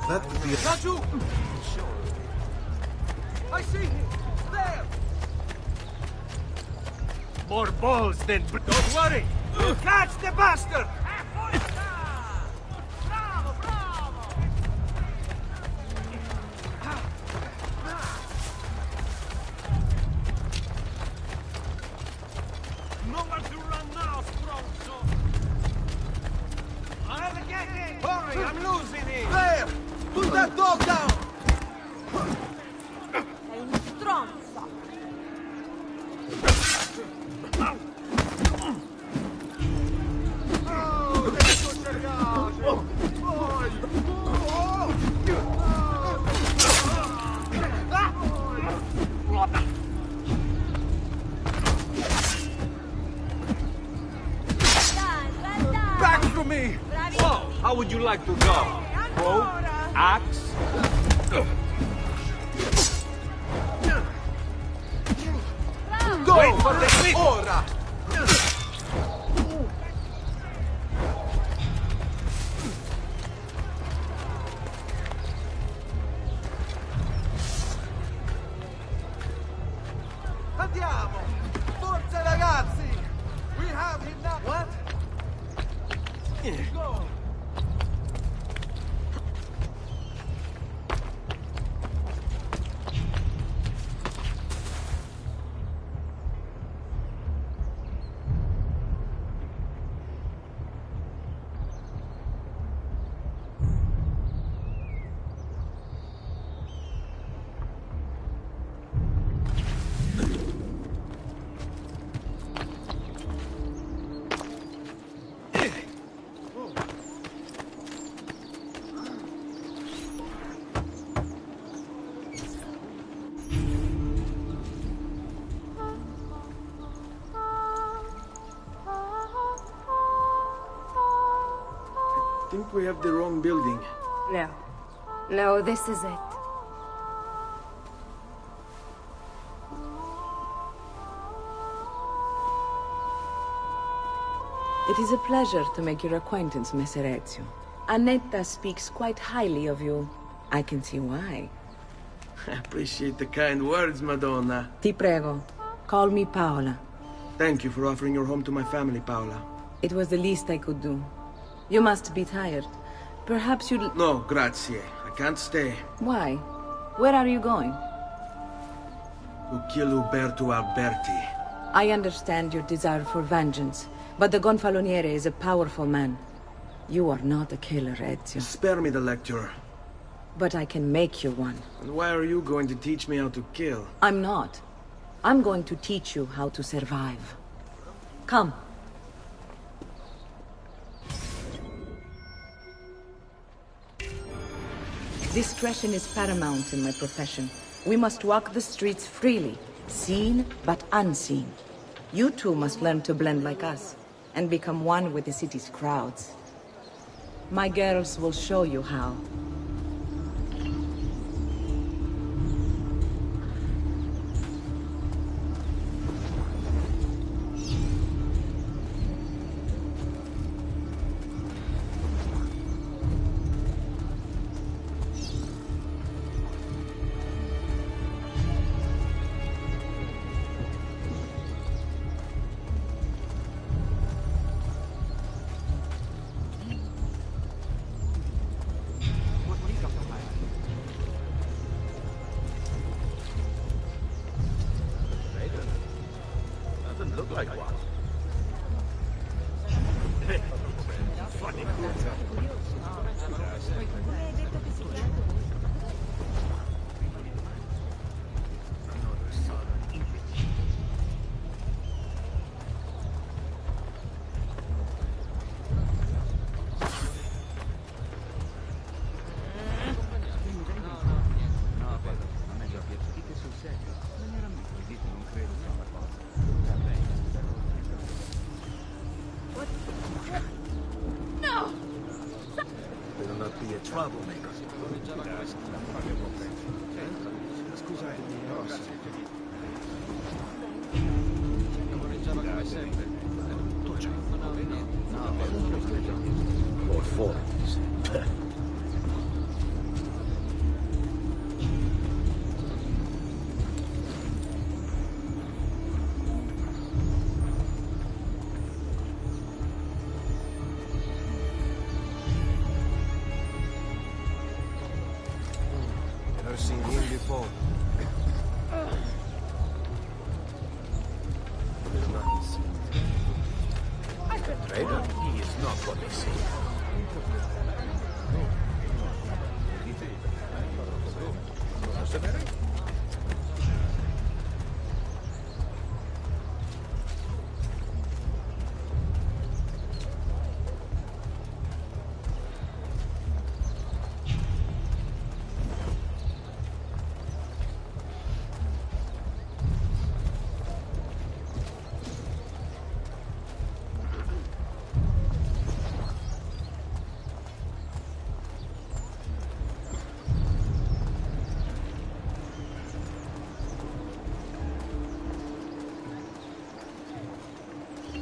That could be a... Raju! I see him! There! More balls than... Don't worry! We'll catch the bastard! Bravo, bravo! Nowhere to run now, stronzo! I'll get him! Hurry, I'm losing him! There! Put that dog down! Sei un stronzo! Back from me! Whoa, how would you like to go? Boat? Axe? Go! Wait for the clip! Ora! Andiamo! Forza ragazzi! We have him now! What? Go! I think we have the wrong building. No. No, this is it. It is a pleasure to make your acquaintance, Messer Ezio. Annetta speaks quite highly of you. I can see why. I appreciate the kind words, Madonna. Ti prego, call me Paola. Thank you for offering your home to my family, Paola. It was the least I could do. You must be tired. Perhaps you'd... No, grazie. I can't stay. Why? Where are you going? To kill Uberto Alberti. I understand your desire for vengeance, but the Gonfaloniere is a powerful man. You are not a killer, Ezio. Spare me the lecture. But I can make you one. And why are you going to teach me how to kill? I'm not. I'm going to teach you how to survive. Come. Discretion is paramount in my profession. We must walk the streets freely, seen but unseen. You too must learn to blend like us, and become one with the city's crowds. My girls will show you how.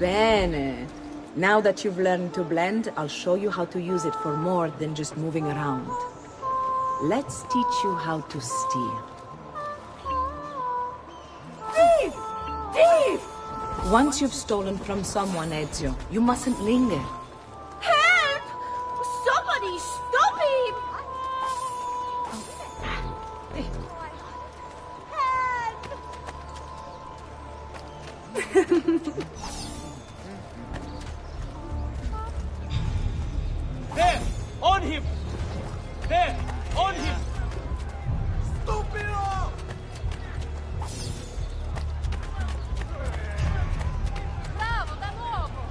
Bene. Now that you've learned to blend, I'll show you how to use it for more than just moving around. Let's teach you how to steal. Thief! Thief! Once you've stolen from someone, Ezio, you mustn't linger. Help! Somebody stop him! There! On him! There! On him! Stupido! Bravo, da nuovo!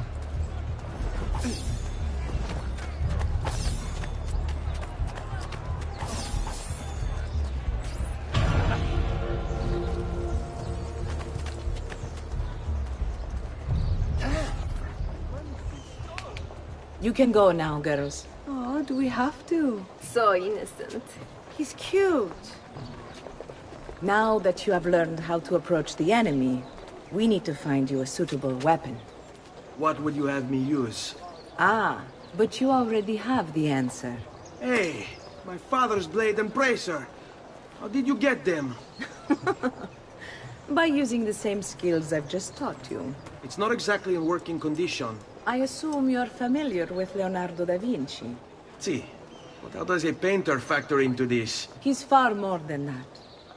You can go now, girls. Oh, do we have to? So innocent. He's cute. Now that you have learned how to approach the enemy, we need to find you a suitable weapon. What would you have me use? Ah, but you already have the answer. Hey, my father's blade and bracer. How did you get them? By using the same skills I've just taught you. It's not exactly in working condition. I assume you're familiar with Leonardo da Vinci. See, but how does a painter factor into this? He's far more than that.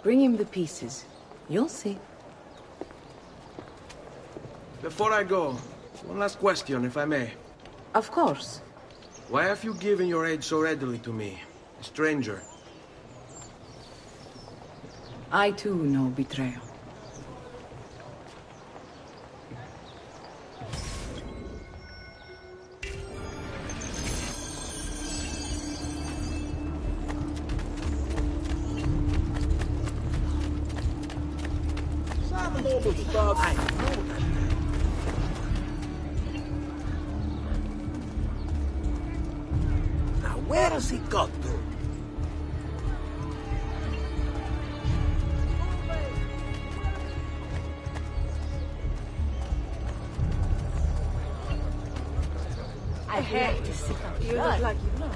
Bring him the pieces. You'll see. Before I go, one last question, if I may. Of course. Why have you given your aid so readily to me, a stranger? I too know betrayal. Now where has he got to? I hate to see You look like you know.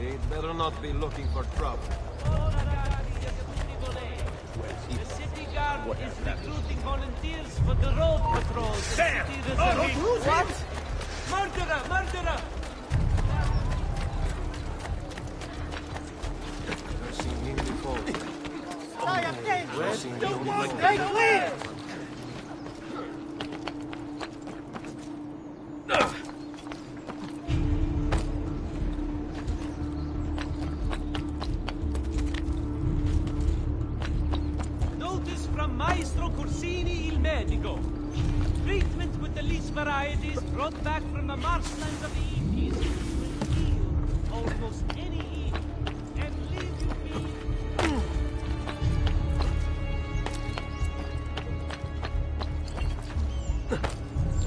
He'd better not be looking for trouble. The city guard is recruiting volunteers for the road patrol. Sam! What? Murderer! Murderer! Never seen him before. Stay clear! Notice from Maestro Corsini il medico. Treatment with the least varieties brought back from the marshlands of the Indies will heal almost any evil and leave you be.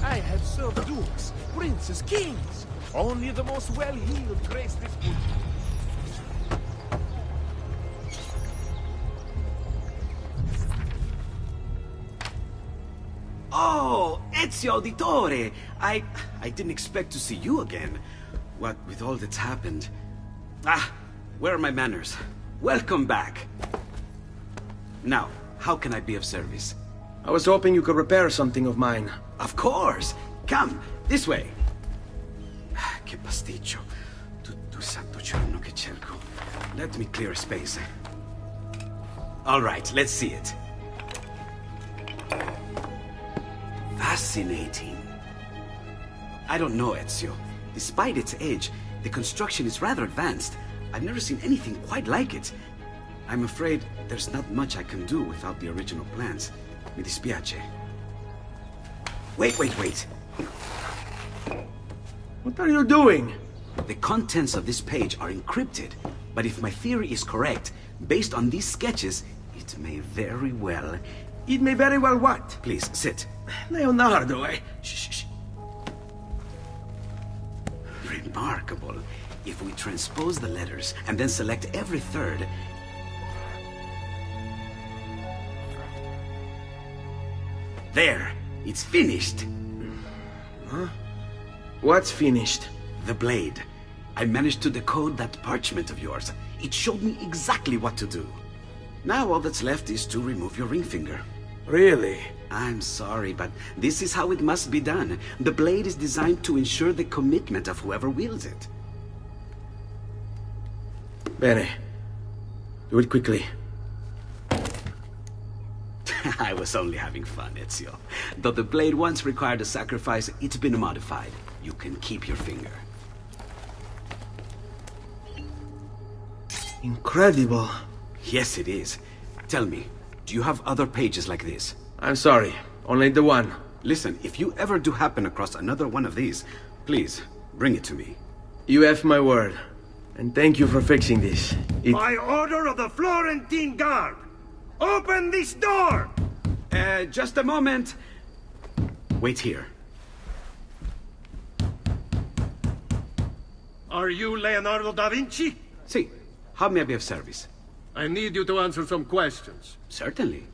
I have served dukes, princes, kings. Only the most well-heeled grace this book. Oh, Ezio Auditore! I didn't expect to see you again. What with all that's happened. Ah, where are my manners? Welcome back. Now, how can I be of service? I was hoping you could repair something of mine. Of course! Come, this way! Che pasticcio. Tutto santo giorno che cerco. Let me clear a space. All right, let's see it. Fascinating. I don't know, Ezio. Despite its age, the construction is rather advanced. I've never seen anything quite like it. I'm afraid there's not much I can do without the original plans. Mi dispiace. Wait. What are you doing? The contents of this page are encrypted. But if my theory is correct, based on these sketches, it may very well... It may very well what? Please, sit. Leonardo, eh? Shh. Remarkable. If we transpose the letters and then select every third... There! It's finished! Huh? What's finished? The blade. I managed to decode that parchment of yours. It showed me exactly what to do. Now all that's left is to remove your ring finger. Really? I'm sorry, but this is how it must be done. The blade is designed to ensure the commitment of whoever wields it. Bene. Do it quickly. I was only having fun, Ezio. Though the blade once required a sacrifice, it's been modified. You can keep your finger. Incredible. Yes, it is. Tell me, do you have other pages like this? I'm sorry. Only the one. Listen, if you ever do happen across another one of these, please, bring it to me. You have my word. And thank you for fixing this. By order of the Florentine Guard! Open this door! Just a moment. Wait here. Are you Leonardo da Vinci? See, how may I be of service? I need you to answer some questions. Certainly.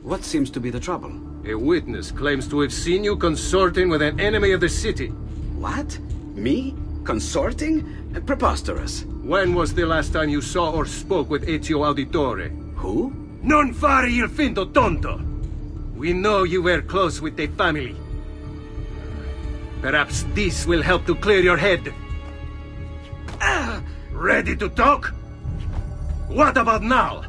What seems to be the trouble? A witness claims to have seen you consorting with an enemy of the city. What? Me? Consorting? Preposterous. When was the last time you saw or spoke with Ezio Auditore? Who? Non fare il finto tonto! We know you were close with the family. Perhaps this will help to clear your head. Ready to talk? What about now?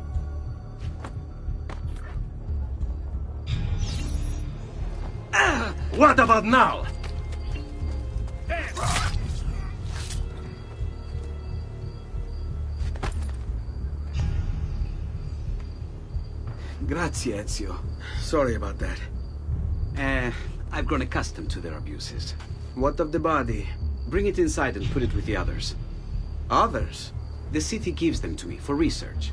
What about now? Grazie, Ezio. Sorry about that. I've grown accustomed to their abuses. What of the body? Bring it inside and put it with the others. Others? The city gives them to me for research.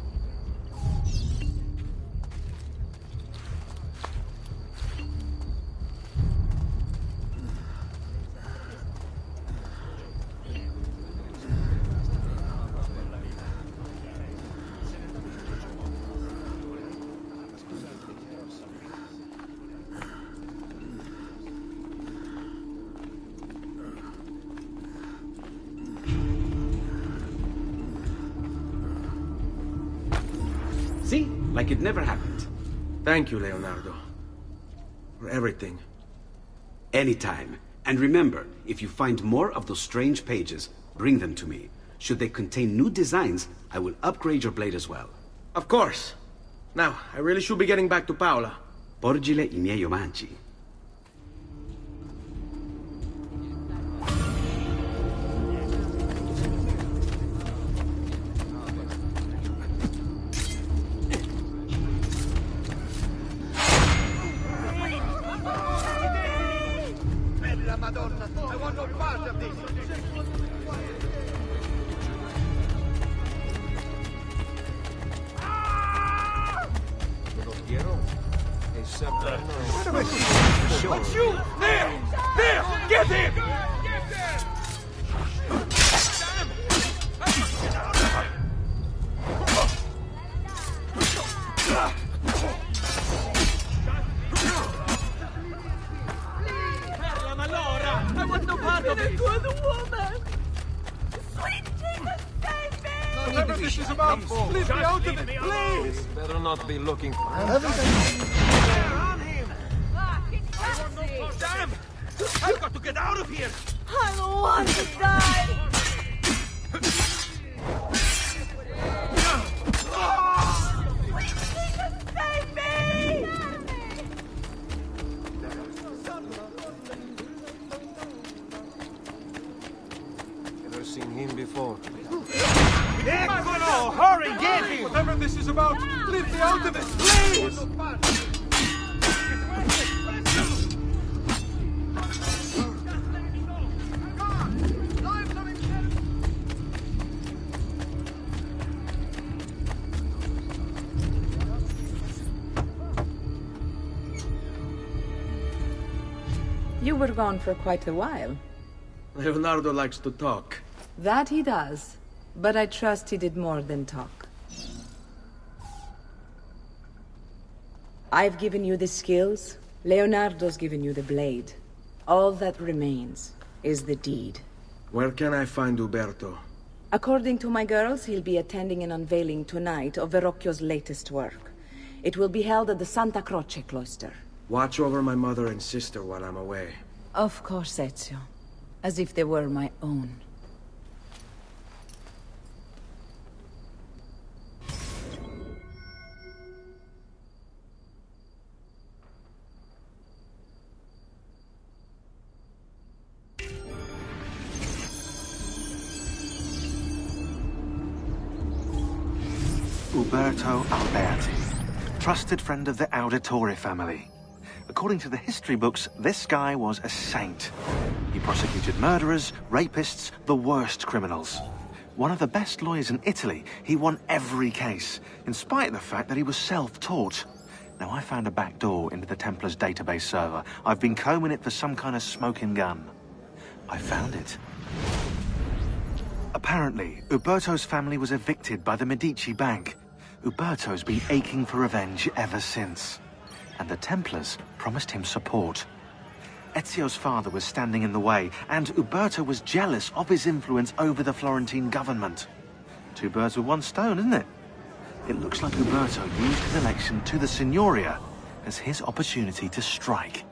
See? Like it never happened. Thank you, Leonardo. For everything. Anytime. And remember, if you find more of those strange pages, bring them to me. Should they contain new designs, I will upgrade your blade as well. Of course. Now, I really should be getting back to Paola. Porgile I miei omaggi. Madonna, I want no part of this! What's you? There! There! Get him! I want no part of it! You're the woman! Sweet Jesus, save me! Whatever this is about, leave me out of it, please! Better not be looking for On him! Damn! I've got to get out of here! I don't want to die! Sweet Jesus, save me! Never seen him before. Eccolo! Hurry, get him! Whatever this is about, leave me out of it, please! were gone for quite a while. Leonardo likes to talk. That he does. But I trust he did more than talk. I've given you the skills. Leonardo's given you the blade. All that remains is the deed. Where can I find Uberto? According to my girls, he'll be attending an unveiling tonight of Verrocchio's latest work. It will be held at the Santa Croce cloister. Watch over my mother and sister while I'm away. Of course, Ezio. As if they were my own. Uberto Alberti, trusted friend of the Auditore family. According to the history books, this guy was a saint. He prosecuted murderers, rapists, the worst criminals. One of the best lawyers in Italy, he won every case, in spite of the fact that he was self-taught. Now, I found a back door into the Templars' database server. I've been combing it for some kind of smoking gun. I found it. Apparently, Uberto's family was evicted by the Medici Bank. Uberto's been aching for revenge ever since. And the Templars promised him support. Ezio's father was standing in the way, and Uberto was jealous of his influence over the Florentine government. Two birds with one stone, isn't it? It looks like Uberto used his election to the Signoria as his opportunity to strike.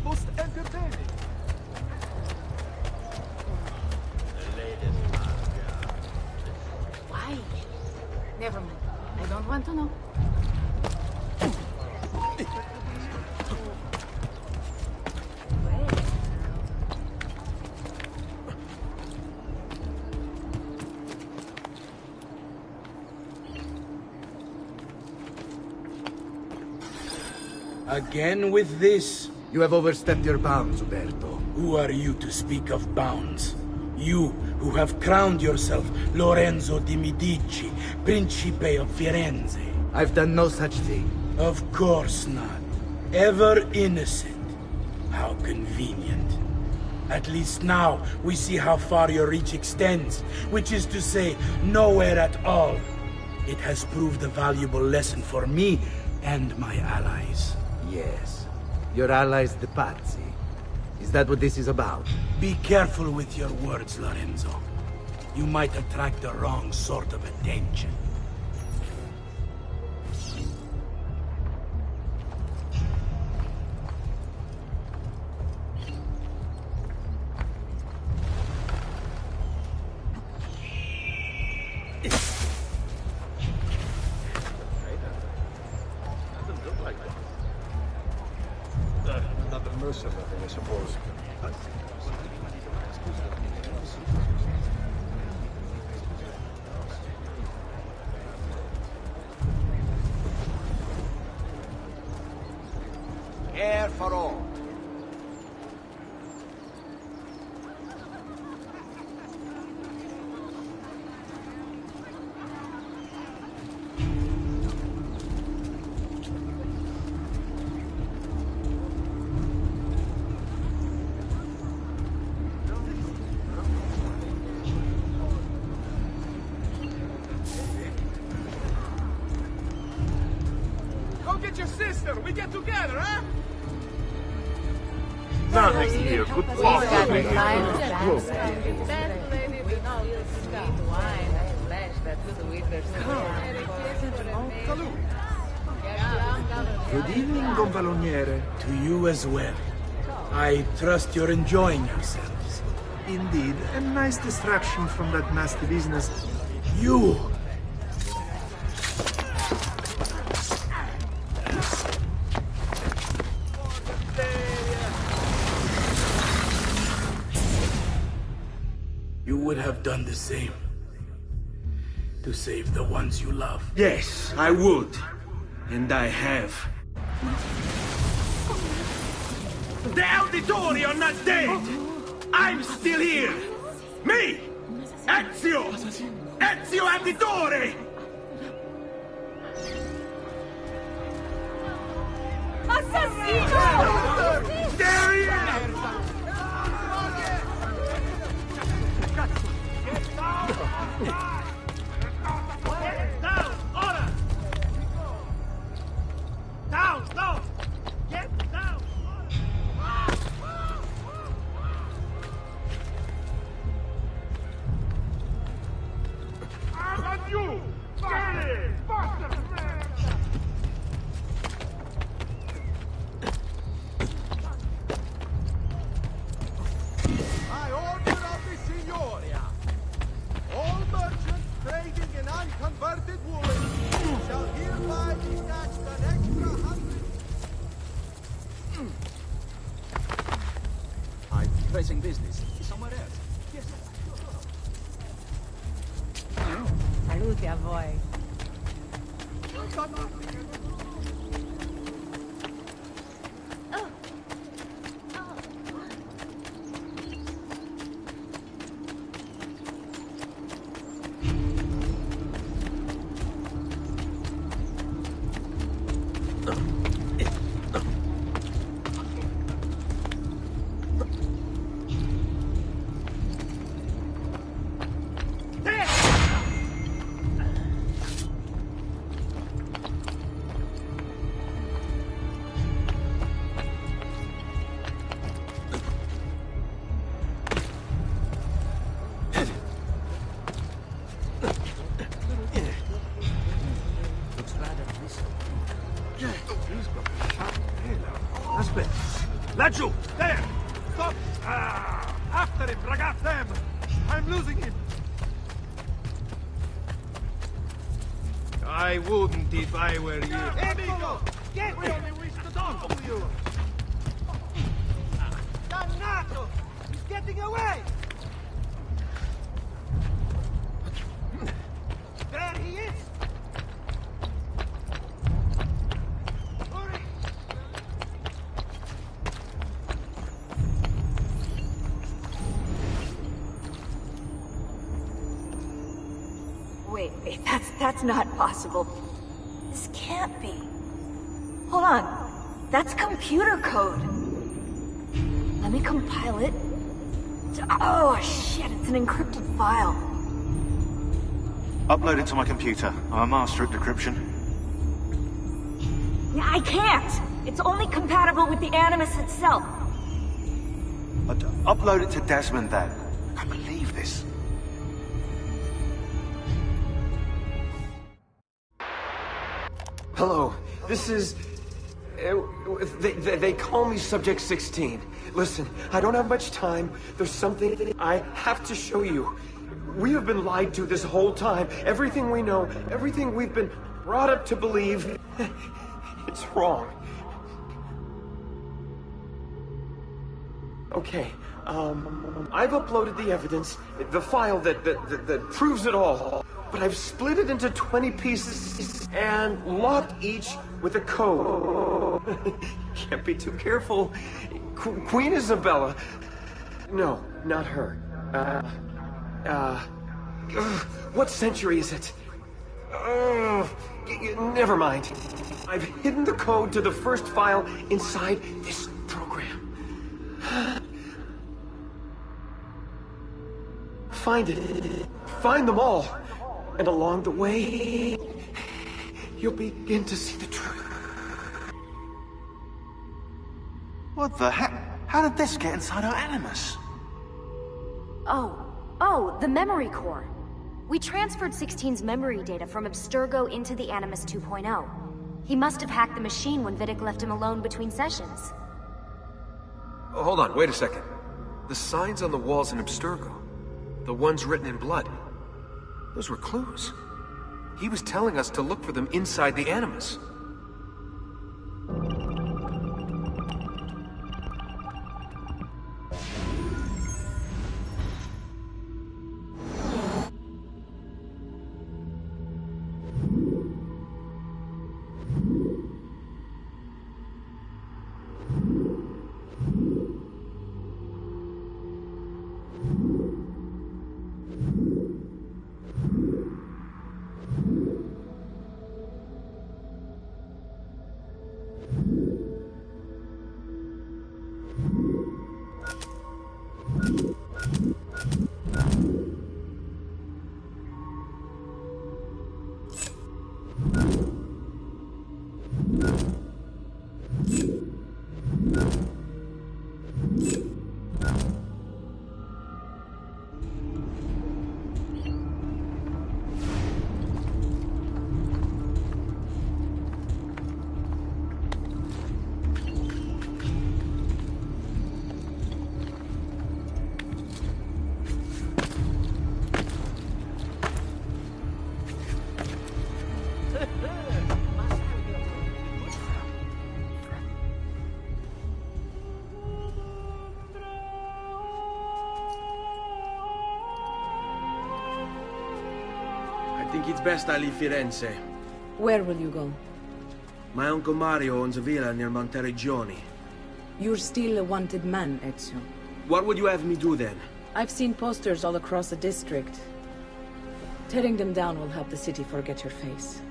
Most entertaining. Why? Never mind. I don't want to know. Again with this? You have overstepped your bounds, Uberto. Who are you to speak of bounds? You, who have crowned yourself Lorenzo di Medici, Principe of Firenze. I've done no such thing. Of course not. Ever innocent. How convenient. At least now, we see how far your reach extends, which is to say, nowhere at all. It has proved a valuable lesson for me and my allies. Yes. Your allies, the Pazzi. Is that what this is about? Be careful with your words, Lorenzo. You might attract the wrong sort of attention. I suppose. Air for all. Go get your sister. We get together, huh? standing here could possibly Good evening, Gonfaloniere. To you as well. I trust you're enjoying yourselves. Indeed, a nice distraction from that nasty business. You! You would have done the same. To save the ones you love. Yes, I would. And I have. The Auditori are not dead! I'm still here! Me! Ezio! Ezio Auditore! Assassino! There he is! Down! Ora! Down! Down! Get down! on you! Get it! Faster, man! By order of the Signoria, all merchants trading in unconverted wool shall hereby be taxed an extra 100. I'm pressing business somewhere else. Yes, Salute a voi. Aspetta! Laggiù! There! Stop! Ah, after him, ragazzem! I'm losing him! I wouldn't if I were you. Amico! Get we only wish to talk to you! Dannato! He's getting away! There he is! Hurry! Wait, that's not possible. This can't be. Hold on. That's computer code. Let me compile it. Oh, shit, it's an encrypted file. Upload it to my computer. I'm a master at decryption. I can't. It's only compatible with the Animus itself. But upload it to Desmond then. I can't believe this. Hello, this is... They call me Subject 16. Listen, I don't have much time. There's something I have to show you. We have been lied to this whole time. Everything we know, everything we've been brought up to believe, it's wrong. Okay, I've uploaded the evidence, the file that proves it all. But I've split it into 20 pieces and locked each with a code. Can't be too careful. Queen Isabella. No, not her. What century is it? Never mind. I've hidden the code to the first file inside this program. Find it. Find them all. And along the way, you'll begin to see the truth. What the heck? How did this get inside our Animus? Oh, the memory core. We transferred 16's memory data from Abstergo into the Animus 2.0. He must have hacked the machine when Vidic left him alone between sessions. Oh, hold on, wait a second. The signs on the walls in Abstergo, the ones written in blood, those were clues. He was telling us to look for them inside the Animus. I think it's best I leave Firenze. Where will you go? My Uncle Mario owns a villa near Monteregioni. You're still a wanted man, Ezio. What would you have me do then? I've seen posters all across the district. Tearing them down will help the city forget your face.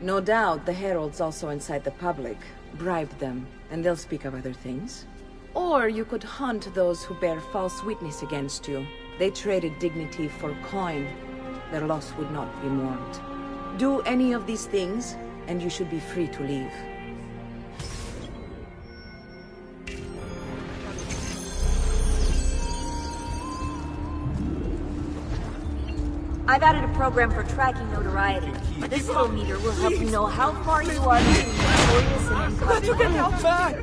No doubt the heralds also incite the public. Bribe them, and they'll speak of other things. Or you could hunt those who bear false witness against you. They traded dignity for coin. Their loss would not be mourned. Do any of these things, and you should be free to leave. I've added a program for tracking notoriety. This little meter will help you know how far you are between notorious and incognito. You can help back!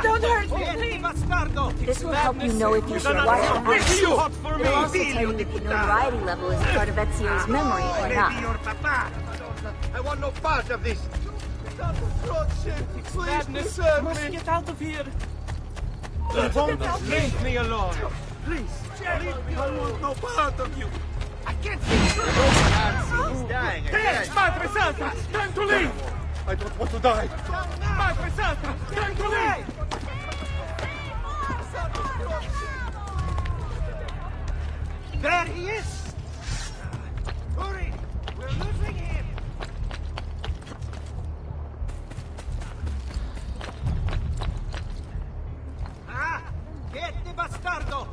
Don't hurt me, please! This will help you know if you should watch the action. It'll also tell you if the notoriety level is part of Ezio's memory or not. I want no part of this. Please preserve me. Must get out of here. Leave me alone. Please. I want no part of you. I can't see. He's dying. Madre Santa, time to leave. I don't want to die. Madre Santa, time to leave. There he is. Hurry, we're losing him. Ah, get the bastardo.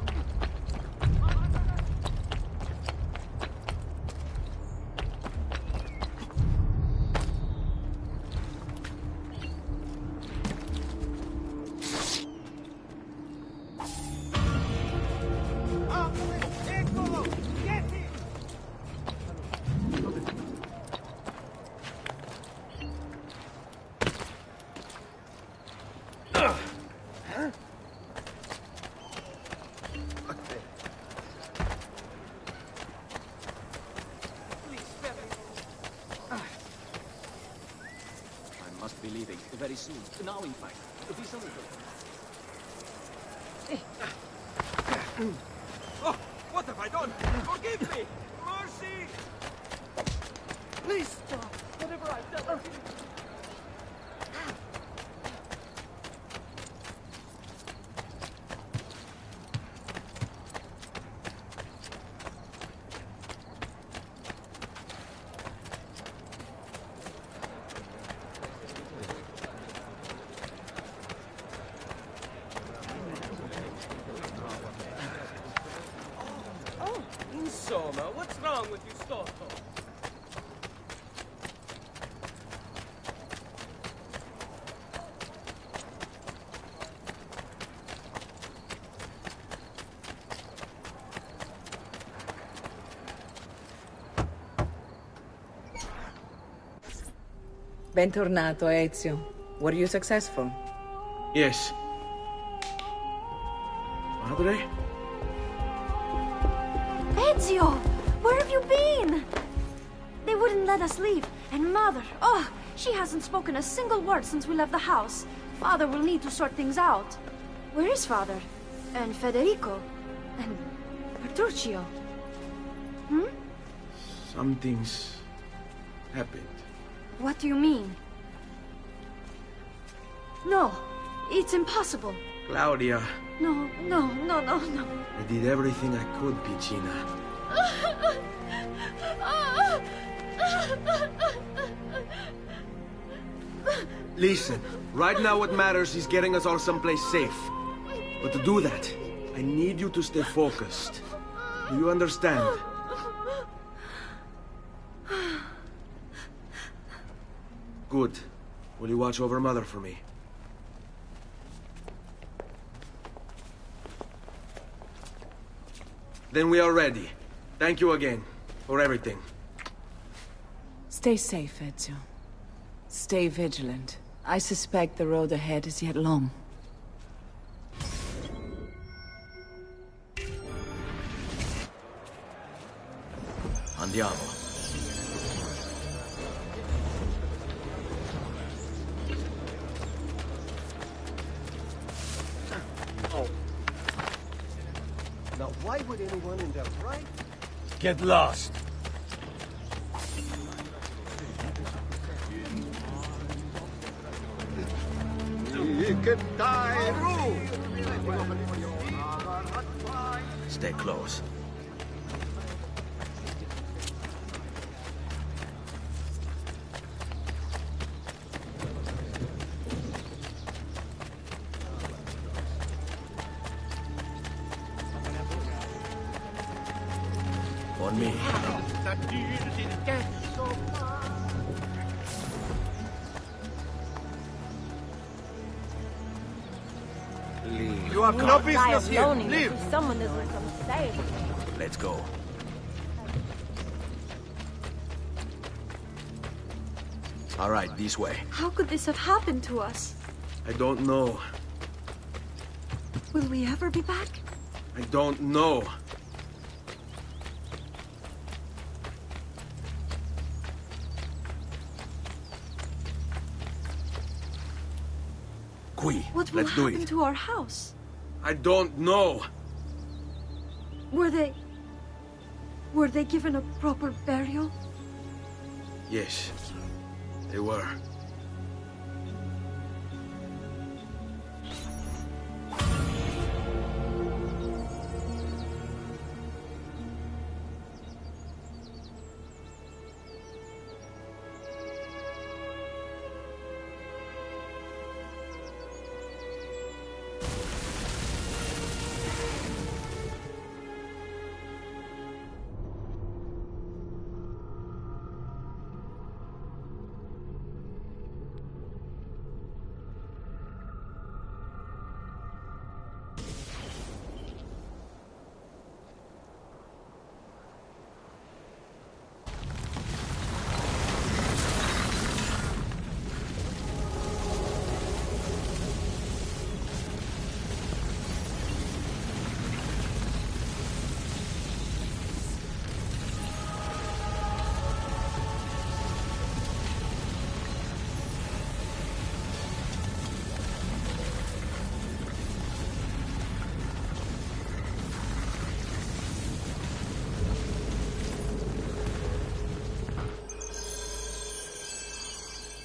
Be leaving very soon. Now, in fact, this only. Oh, what have I done? Forgive me! Mercy! Please stop. Whatever I've done. Insomma, what's wrong with you, Storto? Bentornato, Ezio. Were you successful? Yes. Madre? Ezio! Where have you been? They wouldn't let us leave. And Mother, oh, she hasn't spoken a single word since we left the house. Father will need to sort things out. Where is Father? And Federico? And Petruccio? Hmm? Something's happened. What do you mean? No, it's impossible. Claudia, No. I did everything I could, Piccina. Listen, right now what matters is getting us all someplace safe. But to do that, I need you to stay focused. Do you understand? Good. Will you watch over Mother for me? Then we are ready. Thank you again for everything. Stay safe, Ezio. Stay vigilant. I suspect the road ahead is yet long. Andiamo. Now, why would anyone in their right? Get lost. You can die. Stay close. On me. Leave. You have no business here. Leave. Someone doesn't come save. Let's go. All right, this way. How could this have happened to us? I don't know. Will we ever be back? I don't know. Qui, What will let's do happen it. to our house? I don't know. Were they given a proper burial? Yes, they were.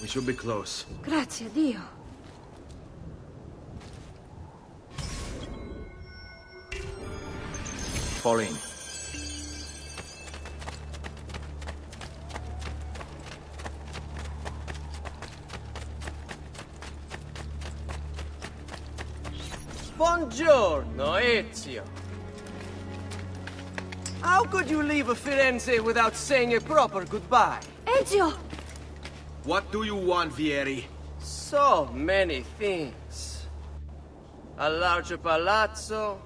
We should be close. Grazie a Dio. Fall in. Buongiorno, Ezio. How could you leave Firenze without saying a proper goodbye? Ezio! What do you want, Vieri? So many things. A larger palazzo,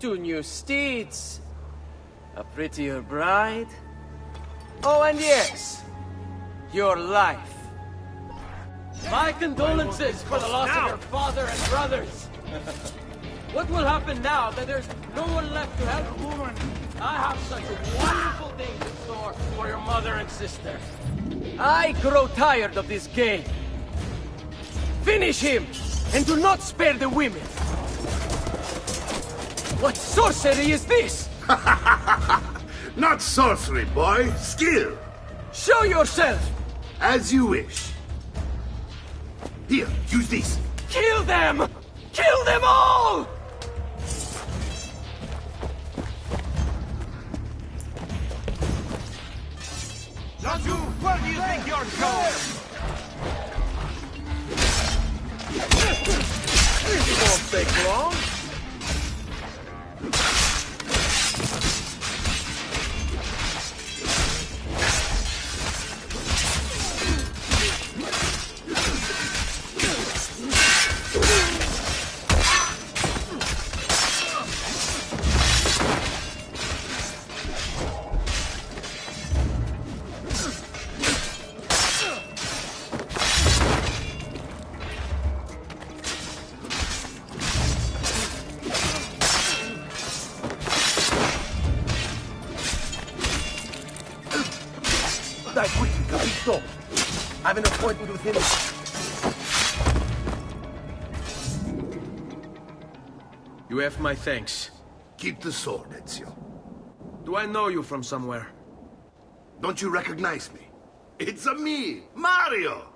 2 new steeds, a prettier bride. Oh, and yes, your life. My condolences for the loss of your father and brothers. What will happen now that there's no one left to help? I have such wonderful things in store for your mother and sister. I grow tired of this game. Finish him, and do not spare the women. What sorcery is this? Not sorcery, boy. Skill. Show yourself. As you wish. Here, use this. Kill them! Kill them all! Raju, where do you think you're going? It won't take long. Die quickly, Capito. I have an appointment with him. You have my thanks. Keep the sword, Ezio. Do I know you from somewhere? Don't you recognize me? It's a me, Mario!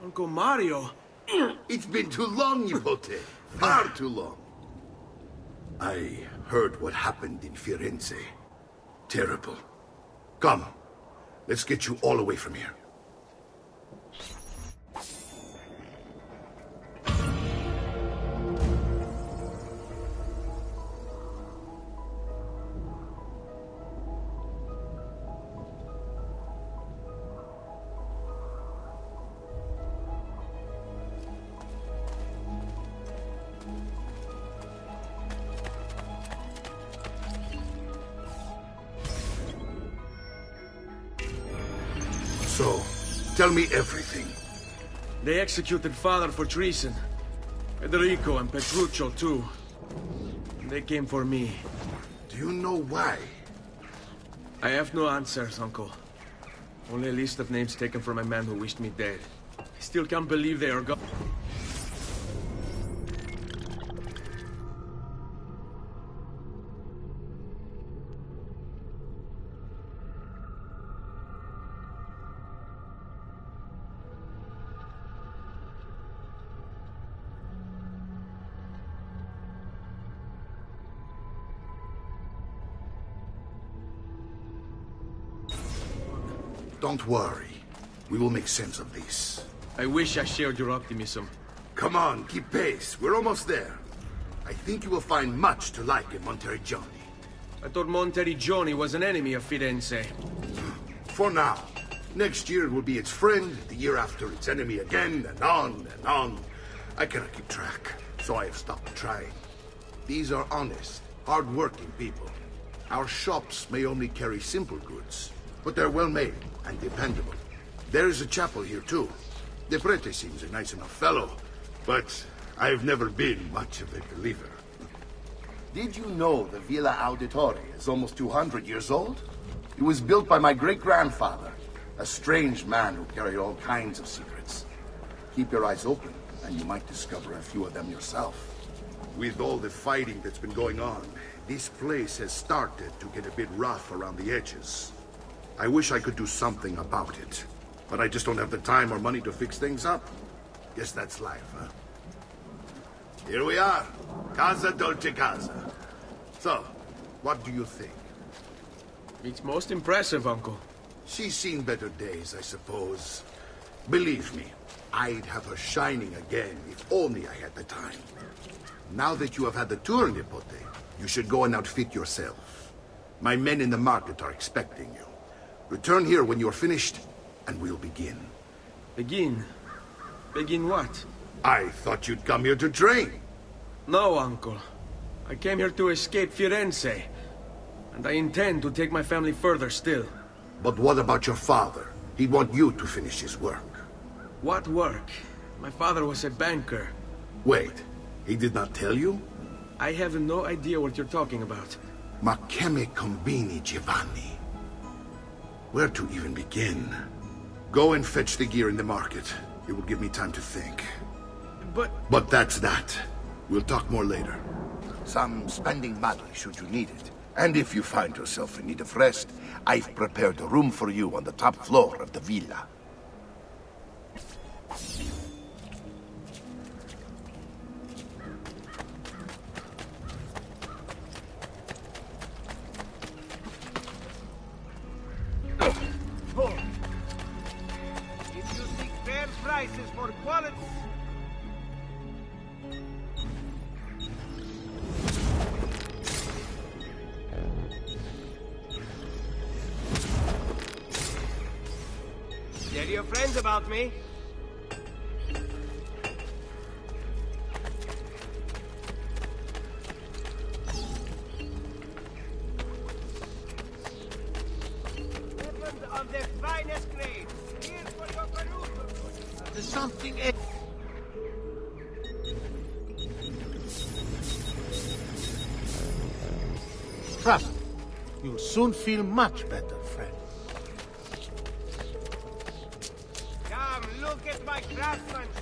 Uncle Mario? It's been too long, Nipote. Far too long. I heard what happened in Firenze. Terrible. Come. Let's get you all away from here. So, tell me everything. They executed father for treason. Federico and Petruccio, too. They came for me. Do you know why? I have no answers, Uncle. Only a list of names taken from a man who wished me dead. I still can't believe they are gone. Don't worry. We will make sense of this. I wish I shared your optimism. Come on, keep pace. We're almost there. I think you will find much to like in Monteriggioni. I thought Monteriggioni was an enemy of Firenze. For now. Next year it will be its friend, the year after its enemy again, and on and on. I cannot keep track, so I have stopped trying. These are honest, hard-working people. Our shops may only carry simple goods, but they're well-made and dependable. There is a chapel here, too. The prete seems a nice enough fellow, but I've never been much of a believer. Did you know the Villa Auditore is almost 200 years old? It was built by my great-grandfather, a strange man who carried all kinds of secrets. Keep your eyes open, and you might discover a few of them yourself. With all the fighting that's been going on, this place has started to get a bit rough around the edges. I wish I could do something about it, but I just don't have the time or money to fix things up. Guess that's life, huh? Here we are. Casa Dolce Casa. So, what do you think? It's most impressive, Uncle. She's seen better days, I suppose. Believe me, I'd have her shining again if only I had the time. Now that you have had the tour, Nipote, you should go and outfit yourself. My men in the market are expecting you. Return here when you're finished, and we'll begin. Begin? Begin what? I thought you'd come here to train. No, Uncle. I came here to escape Firenze. And I intend to take my family further still. But what about your father? He'd want you to finish his work. What work? My father was a banker. Wait, he did not tell you? I have no idea what you're talking about. Ma che me combini, Giovanni? Where to even begin? Go and fetch the gear in the market. It will give me time to think. But that's that. We'll talk more later. Some spending money should you need it. And if you find yourself in need of rest, I've prepared a room for you on the top floor of the villa. If you seek fair prices for quality... Tell your friends about me. Of the finest grade. Here for your perusal. There's something. Trust me, you'll soon feel much better, friend. Come, look at my craftsmanship.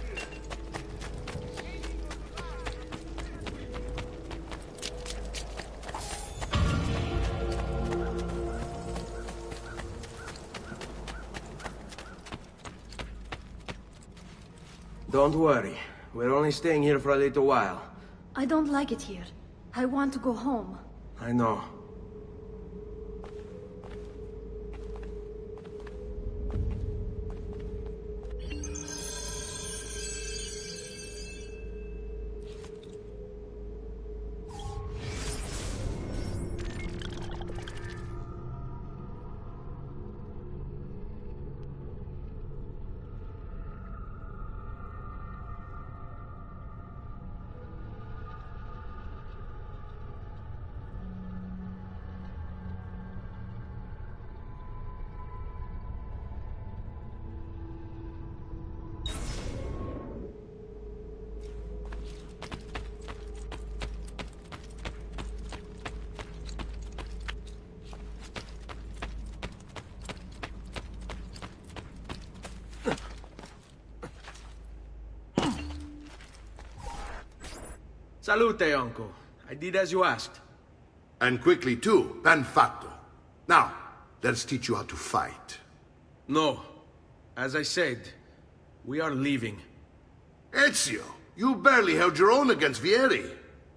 Don't worry. We're only staying here for a little while. I don't like it here. I want to go home. I know. Salute, uncle. I did as you asked. And quickly too, ben fatto. Now, let's teach you how to fight. No. As I said, we are leaving. Ezio, you barely held your own against Vieri.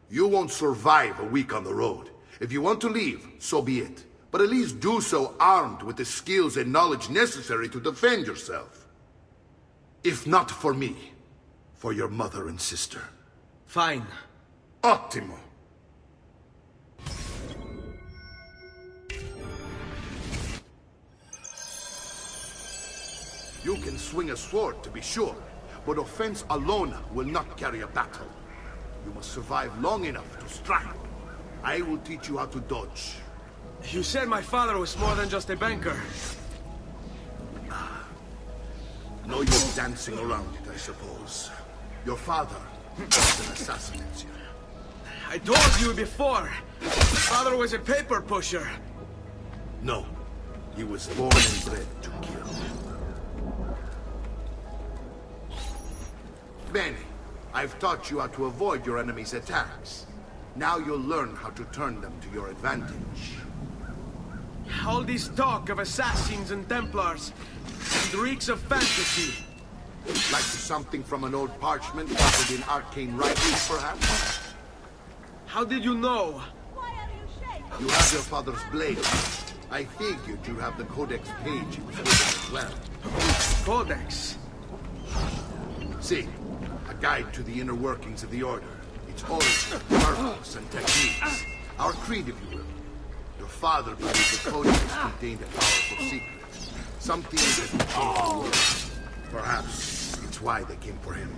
You won't survive a week on the road. If you want to leave, so be it. But at least do so armed with the skills and knowledge necessary to defend yourself. If not for me, for your mother and sister. Fine. Ottimo. You can swing a sword, to be sure, but offense alone will not carry a battle. You must survive long enough to strike. I will teach you how to dodge. You said my father was more than just a banker. No use dancing around it, I suppose. Your father was an assassin, Ezio. I told you before. My father was a paper pusher. No. He was born and bred to kill. Bene. I've taught you how to avoid your enemy's attacks. Now you'll learn how to turn them to your advantage. All this talk of assassins and Templars, it reeks of fantasy. Like something from an old parchment covered in arcane writings, perhaps? How did you know? You have your father's blade. I figured you have the Codex page he was holding as well. Codex? See, a guide to the inner workings of the Order. Its origin, purpose, and techniques. Our creed, if you will. Your father believed the Codex contained a powerful secret. Something that would change the world. Perhaps it's why they came for him.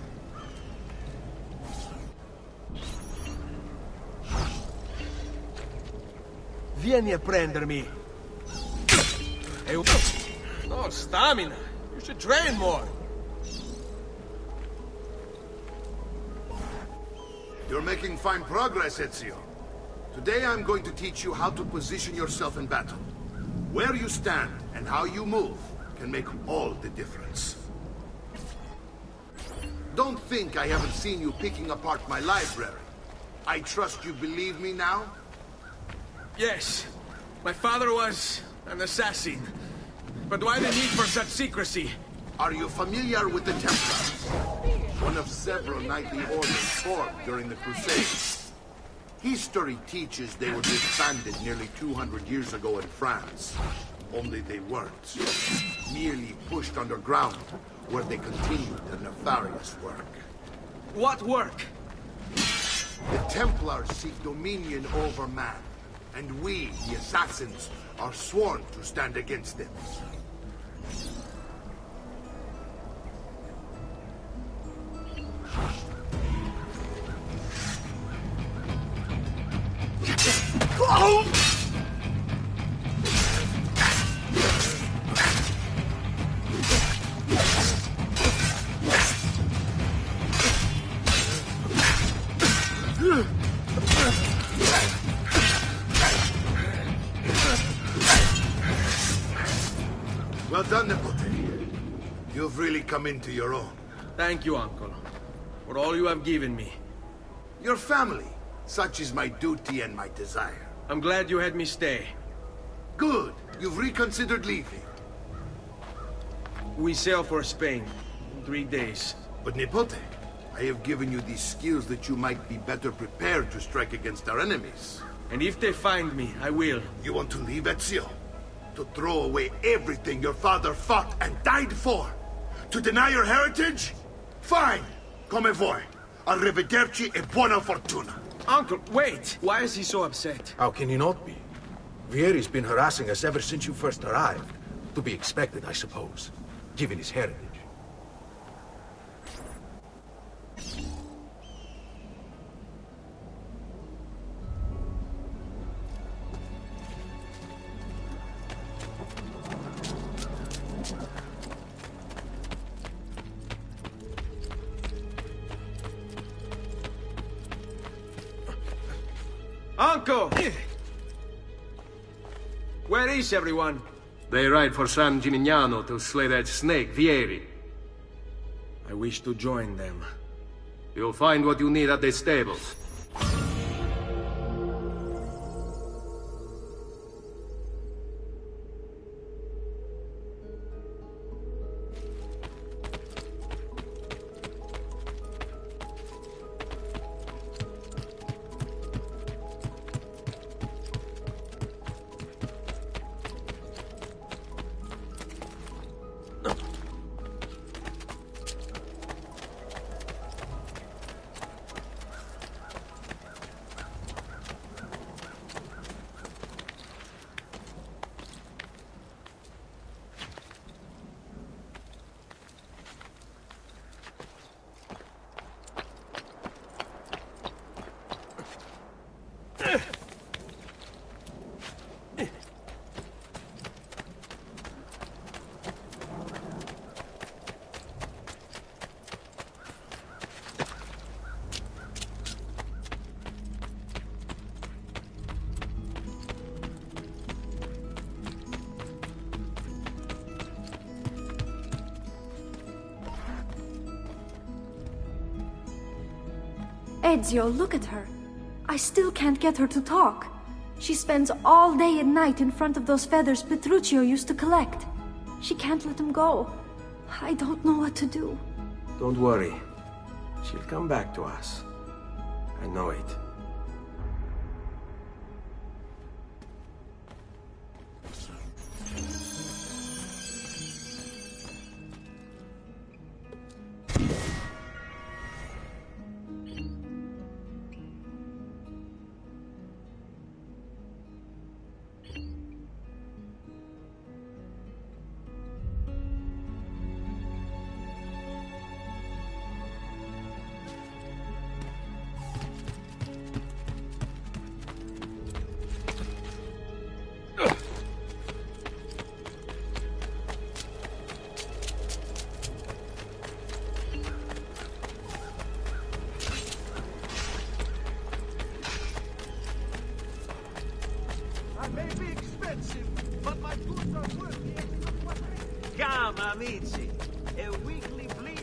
Vieni a prendermi. No stamina. You should train more. You're making fine progress, Ezio. Today I'm going to teach you how to position yourself in battle. Where you stand and how you move can make all the difference. Don't think I haven't seen you picking apart my library. I trust you believe me now? Yes. My father was an assassin. But why the need for such secrecy? Are you familiar with the Templars? One of several knightly orders formed during the Crusades. History teaches they were disbanded nearly 200 years ago in France. Only they weren't. Merely pushed underground, where they continued their nefarious work. What work? The Templars seek dominion over man, and we, the assassins, are sworn to stand against them. Well done, Nipote. You've really come into your own. Thank you, Uncle, for all you have given me. Your family. Such is my duty and my desire. I'm glad you had me stay. Good. You've reconsidered leaving. We sail for Spain in 3 days. But Nipote, I have given you these skills that you might be better prepared to strike against our enemies. And if they find me, I will. You want to leave, Ezio? To throw away everything your father fought and died for? To deny your heritage? Fine. Come vuoi. Arrivederci e buona fortuna. Uncle, wait! Why is he so upset? How can he not be? Vieri's been harassing us ever since you first arrived. To be expected, I suppose, given his heritage. Uncle! Where is everyone? They ride for San Gimignano to slay that snake, Vieri. I wish to join them. You'll find what you need at the stables. Ezio, look at her. I still can't get her to talk. She spends all day and night in front of those feathers Petruchio used to collect. She can't let them go. I don't know what to do. Don't worry. She'll come back to us. I know it. expensive, but my goods are worth the extra money. Come, amici. A weekly bleed.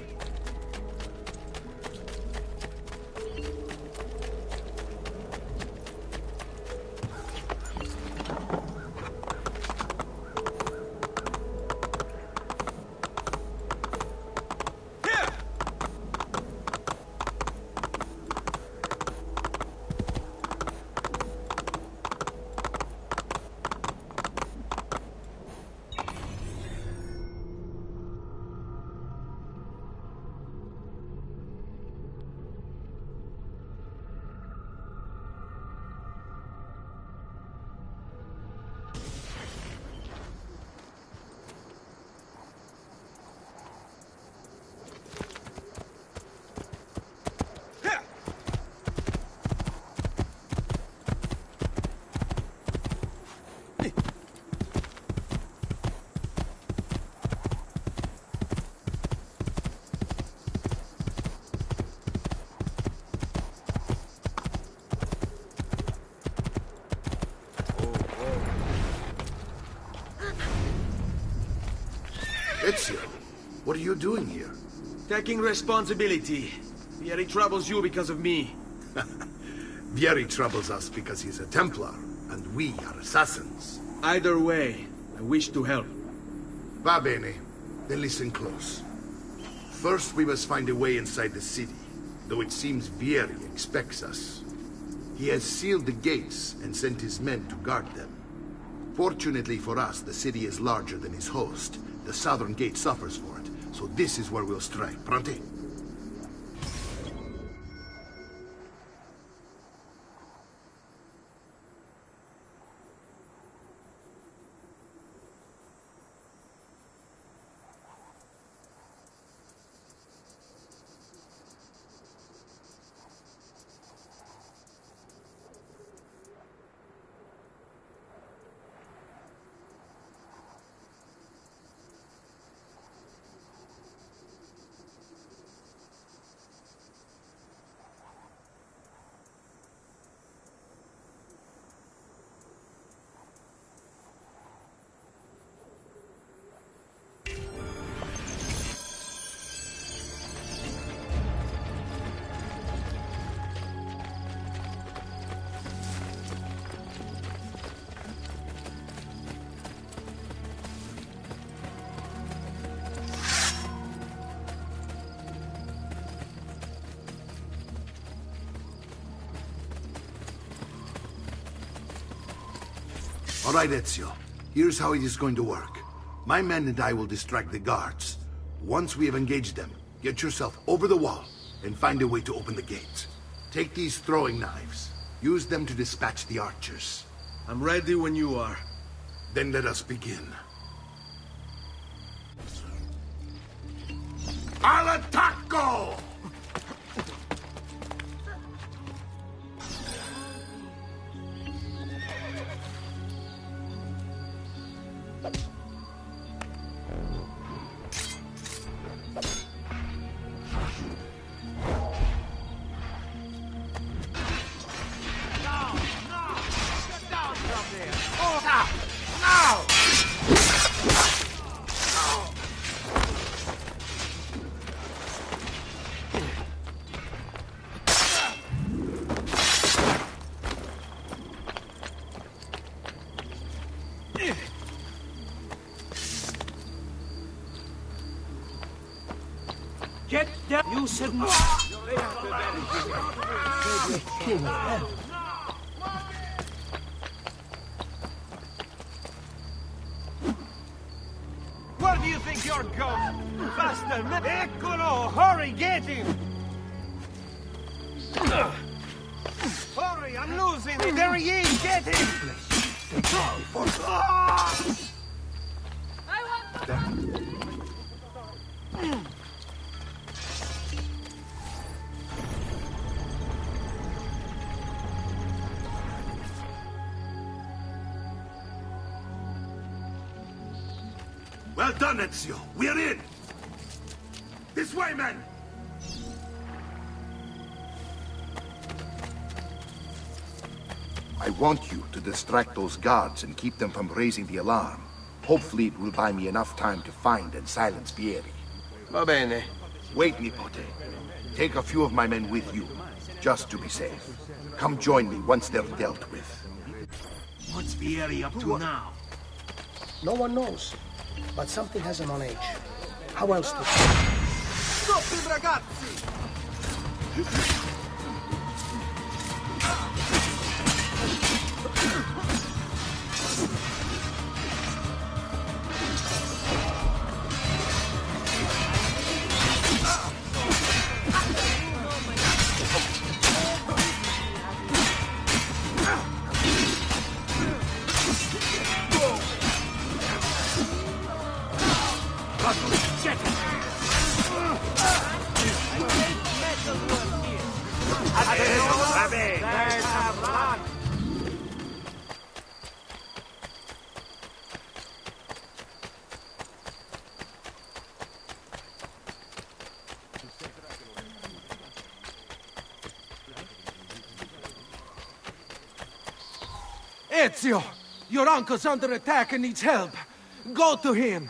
Ezio, what are you doing here? Taking responsibility. Vieri troubles you because of me. Vieri troubles us because he's a Templar, and we are assassins. Either way, I wish to help. Va bene. Then listen close. First, we must find a way inside the city, though it seems Vieri expects us. He has sealed the gates and sent his men to guard them. Fortunately for us, the city is larger than his host. The southern gate suffers for it, so this is where we'll strike. Pronti? All right, Ezio. Here's how it is going to work. My men and I will distract the guards. Once we have engaged them, get yourself over the wall and find a way to open the gate. Take these throwing knives. Use them to dispatch the archers. I'm ready when you are. Then let us begin. Al attacco! Get down! You said no! Where do you think you're going? Faster! Eccolo! Hurry, get him! Hurry, I'm losing it! There he is! Get him! Well done, Ezio. We're in! This way, men! I want you to distract those guards and keep them from raising the alarm. Hopefully it will buy me enough time to find and silence Vieri. Va bene. Wait, Nipote. Take a few of my men with you, just to be safe. Come join me once they're dealt with. What's Vieri up to now? No one knows, but something has him on edge. How else to... Stop him, ragazzi! Ezio! Your uncle's under attack and needs help. Go to him!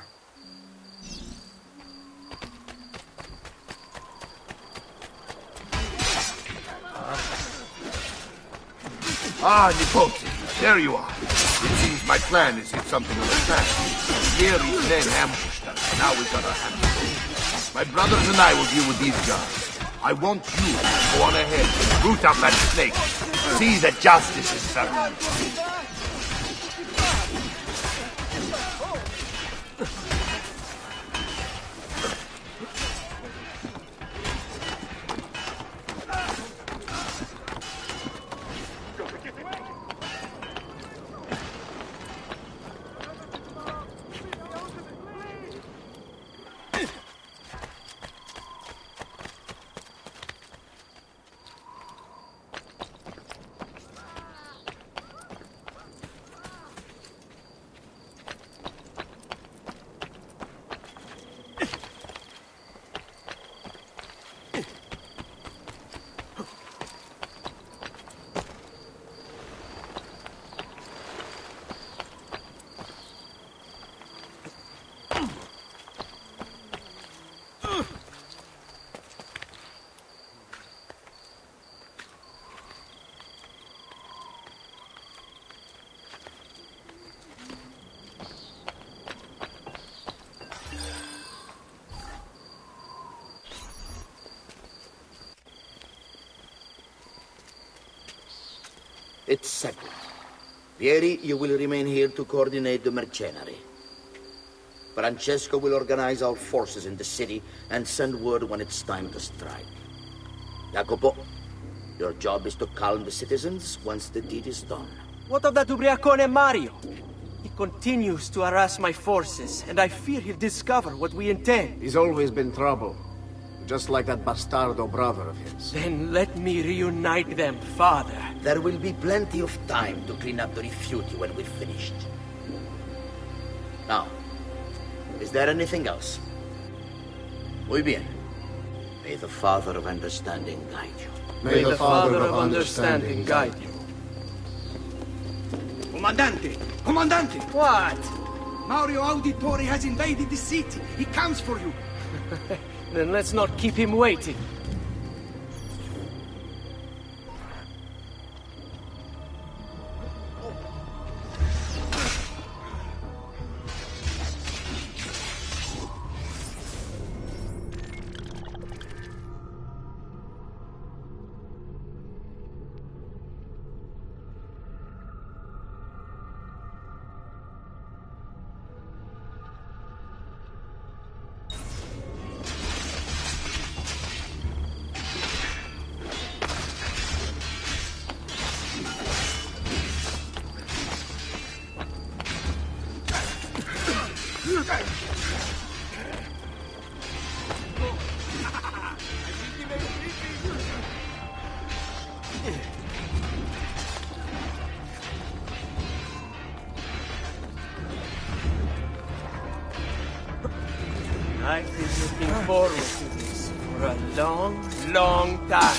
Ah, Nipote, there you are. It seems my plan has hit something on the track. Vieri's men ambushed us. Now we've got our hands full. My brothers and I will deal with these guards. I want you to go on ahead and root out that snake. See that justice is served. It's settled. Vieri, you will remain here to coordinate the mercenary. Francesco will organize our forces in the city and send word when it's time to strike. Jacopo, your job is to calm the citizens once the deed is done. What of that ubriacone Mario? He continues to harass my forces, and I fear he'll discover what we intend. He's always been trouble. Just like that bastardo brother of his. Then let me reunite them, father. There will be plenty of time to clean up the rifiuti when we're finished. Now, is there anything else? Muy bien. May the Father of Understanding guide you. May the Father of Understanding guide you. Comandante! Comandante! What? Mario Auditore has invaded the city. He comes for you. Then let's not keep him waiting. I've been looking forward to this for a long, long time.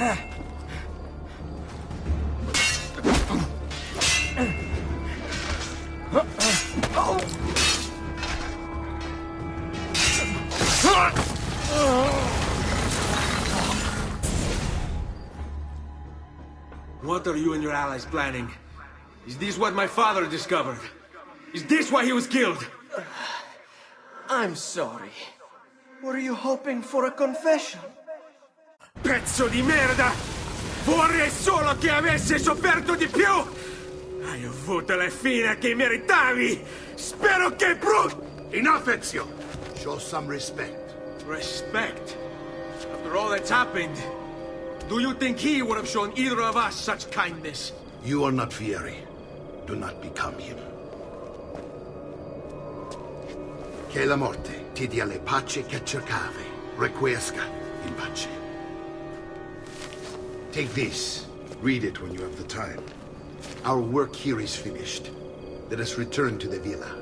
What are you and your allies planning? Is this what my father discovered? Is this why he was killed? I'm sorry. Were you hoping for a confession? Pezzo di merda! Vorrei solo che avessi sofferto di più! Hai avuto la fine che meritavi! Spero che Enough, Ezio! Show some respect. Respect? After all that's happened, do you think he would have shown either of us such kindness? You are not Fieri. Do not become him. Che la morte ti dia le pace che cercavi. Requiesca in pace. Take this. Read it when you have the time. Our work here is finished. Let us return to the villa.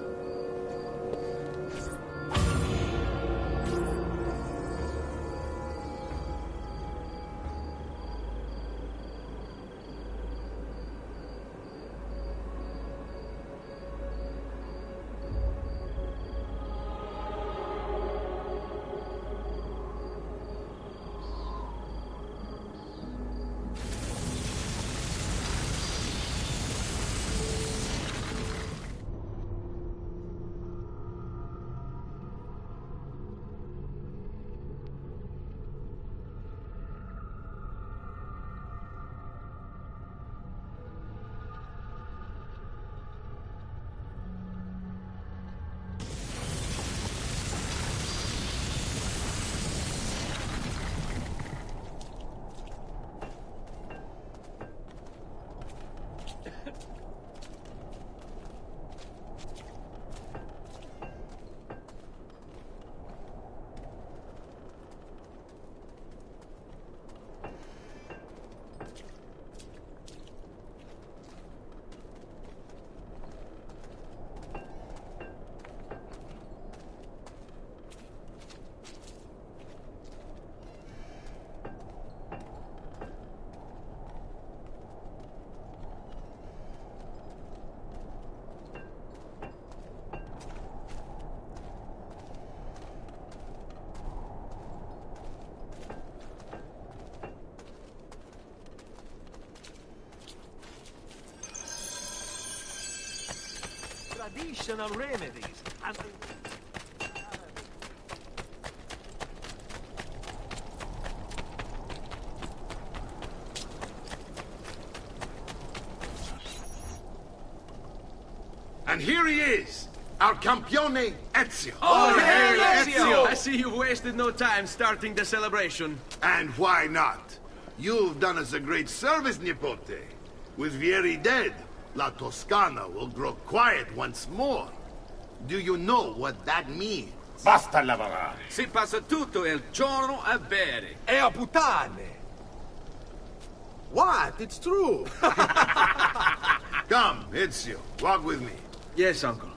Traditional remedies. And here he is, our campione Ezio. Oh, hey, Ezio! I see you've wasted no time starting the celebration. And why not? You've done us a great service, Nipote. With Vieri dead, La Toscana will grow quiet once more. Do you know what that means? Basta lavorare. Si passa tutto il giorno a bere. E a puttane! What? It's true! Come, Ezio, walk with me. Yes, uncle.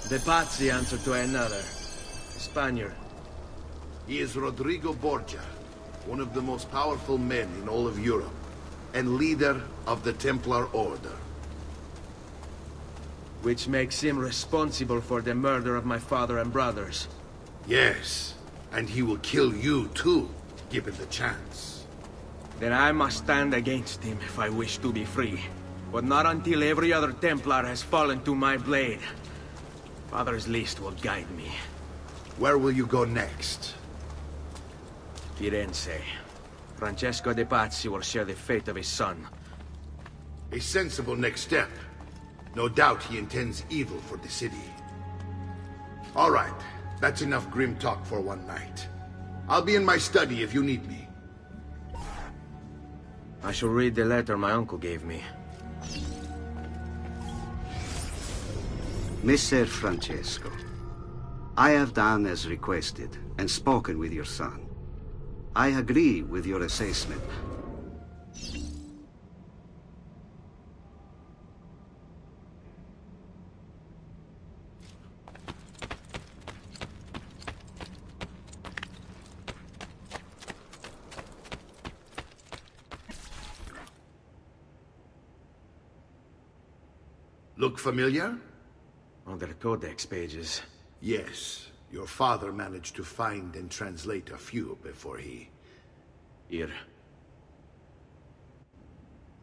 The Pazzi answer to another. Spaniard. He is Rodrigo Borgia, one of the most powerful men in all of Europe, and leader of the Templar Order. Which makes him responsible for the murder of my father and brothers. Yes, and he will kill you too, given the chance. Then I must stand against him if I wish to be free. But not until every other Templar has fallen to my blade. Father's list will guide me. Where will you go next? Firenze. Francesco de Pazzi will share the fate of his son. A sensible next step. No doubt he intends evil for the city. All right, that's enough grim talk for one night. I'll be in my study if you need me. I shall read the letter my uncle gave me. Messer Francesco, I have done as requested and spoken with your son. I agree with your assessment. Look familiar? On their codex pages. Yes. Your father managed to find and translate a few before he... Here.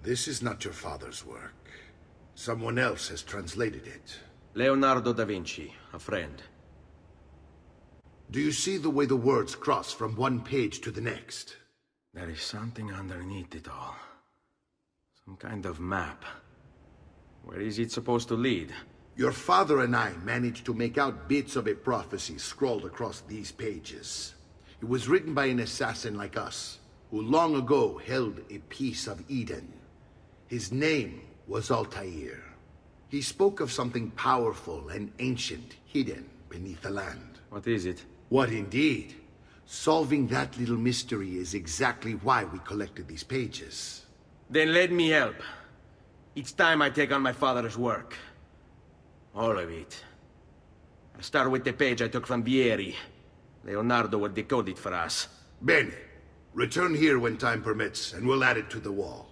This is not your father's work. Someone else has translated it. Leonardo da Vinci, a friend. Do you see the way the words cross from one page to the next? There is something underneath it all. Some kind of map. Where is it supposed to lead? Your father and I managed to make out bits of a prophecy scrawled across these pages. It was written by an assassin like us, who long ago held a piece of Eden. His name was Altair. He spoke of something powerful and ancient hidden beneath the land. What is it? What indeed? Solving that little mystery is exactly why we collected these pages. Then let me help. It's time I take on my father's work. All of it. I'll start with the page I took from Vieri. Leonardo will decode it for us. Bene. Return here when time permits, and we'll add it to the wall.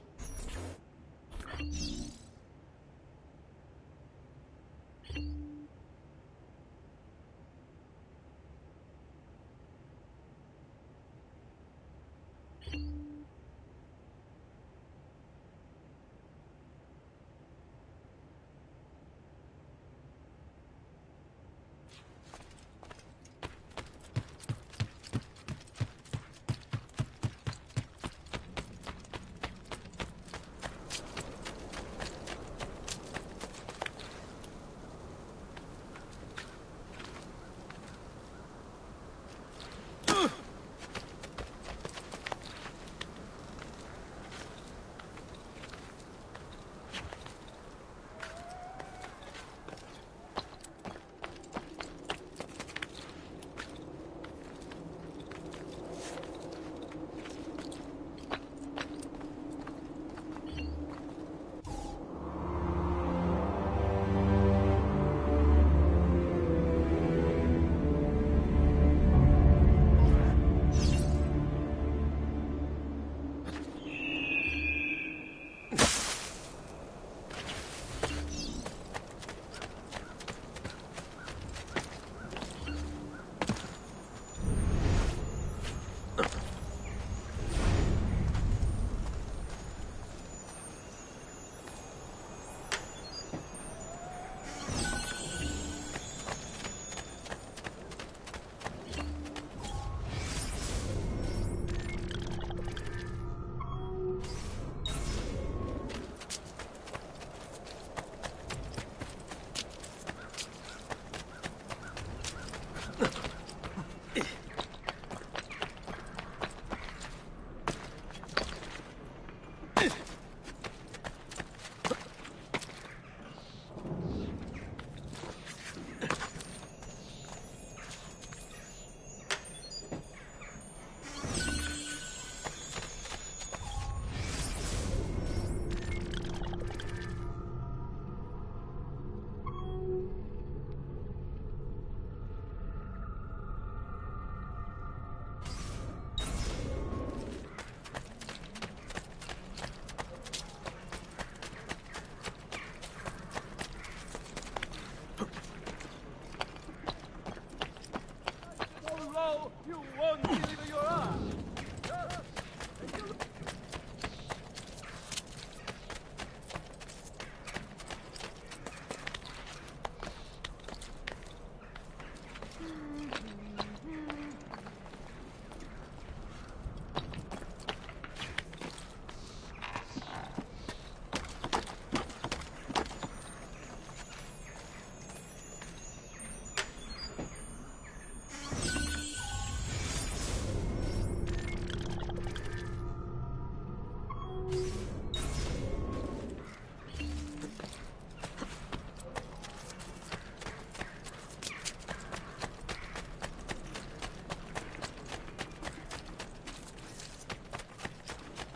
You won't deliver your arm.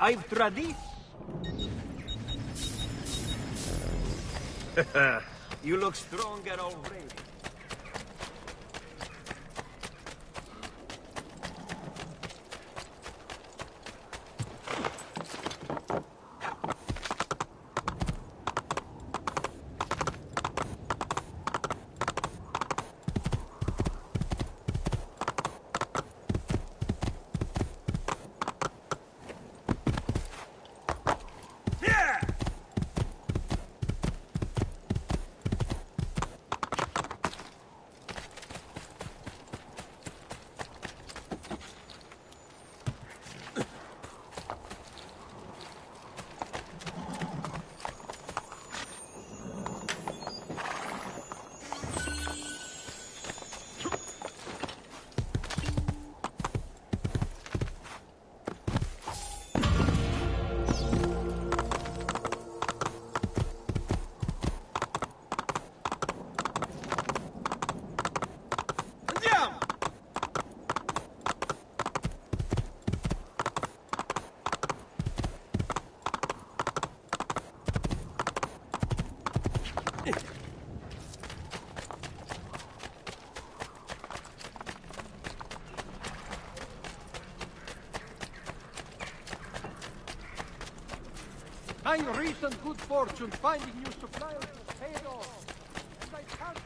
I've tradit. You look stronger already. My recent good fortune finding you suppliers was paid off. And I can't...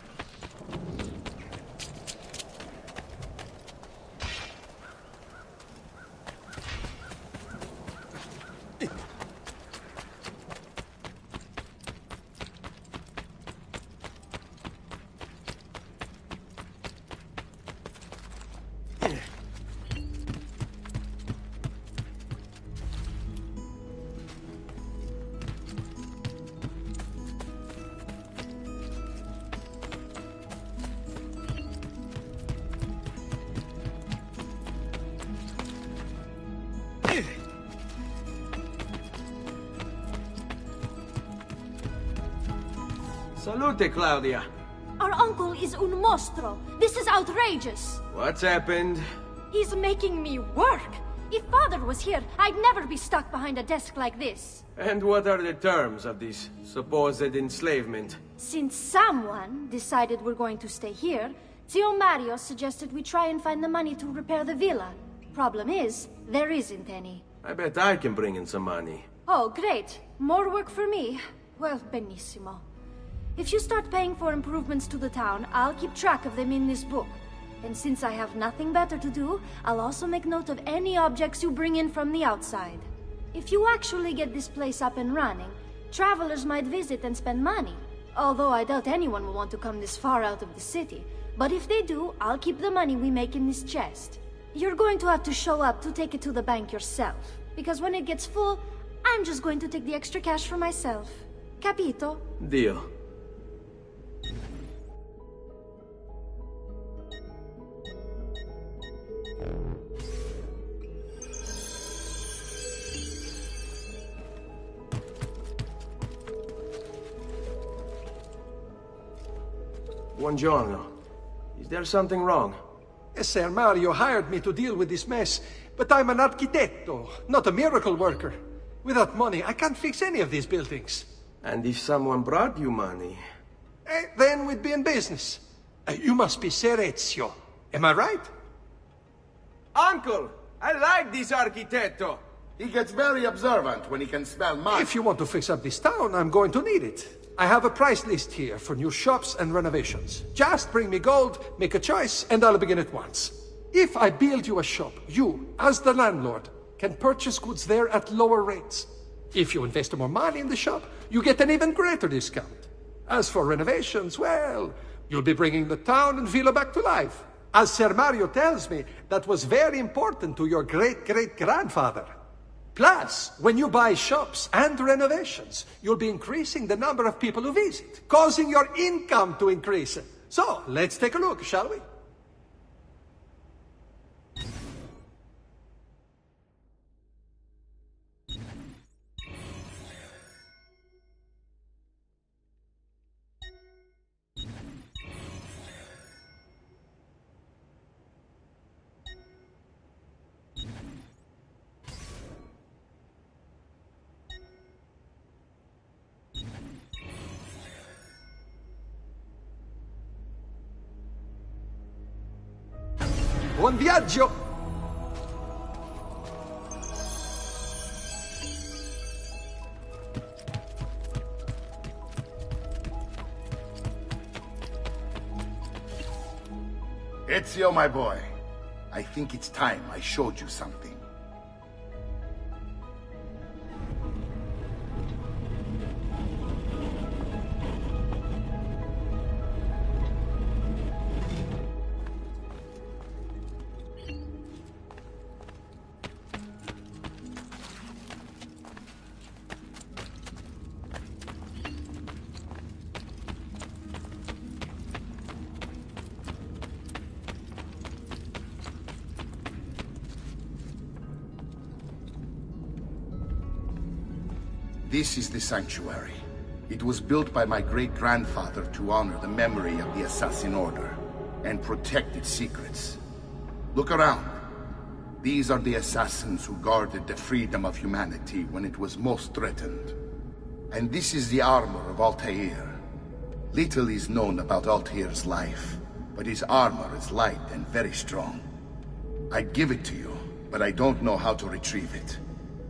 Salute, Claudia. Our uncle is un mostro. This is outrageous. What's happened? He's making me work. If Father was here, I'd never be stuck behind a desk like this. And what are the terms of this supposed enslavement? Since someone decided we're going to stay here, Zio Mario suggested we try and find the money to repair the villa. Problem is, there isn't any. I bet I can bring in some money. Oh, great. More work for me. Well, benissimo. If you start paying for improvements to the town, I'll keep track of them in this book. And since I have nothing better to do, I'll also make note of any objects you bring in from the outside. If you actually get this place up and running, travelers might visit and spend money. Although I doubt anyone will want to come this far out of the city. But if they do, I'll keep the money we make in this chest. You're going to have to show up to take it to the bank yourself. Because when it gets full, I'm just going to take the extra cash for myself. Capito? Deal. Buongiorno. Is there something wrong? Ser Mario hired me to deal with this mess, but I'm an architetto, not a miracle worker. Without money, I can't fix any of these buildings. And if someone brought you money? Then we'd be in business. You must be Ser Ezio. Am I right? Uncle! I like this architetto! He gets very observant when he can smell money. If you want to fix up this town, I'm going to need it. I have a price list here for new shops and renovations. Just bring me gold, make a choice, and I'll begin at once. If I build you a shop, you, as the landlord, can purchase goods there at lower rates. If you invest more money in the shop, you get an even greater discount. As for renovations, well, you'll be bringing the town and villa back to life. As Ser Mario tells me, that was very important to your great-great-grandfather. Plus, when you buy shops and renovations, you'll be increasing the number of people who visit, causing your income to increase. So, let's take a look, shall we? Buon viaggio! Ezio, my boy. I think it's time I showed you something. This is the sanctuary. It was built by my great-grandfather to honor the memory of the Assassin Order and protect its secrets. Look around. These are the assassins who guarded the freedom of humanity when it was most threatened. And this is the armor of Altair. Little is known about Altair's life, but his armor is light and very strong. I'd give it to you, but I don't know how to retrieve it.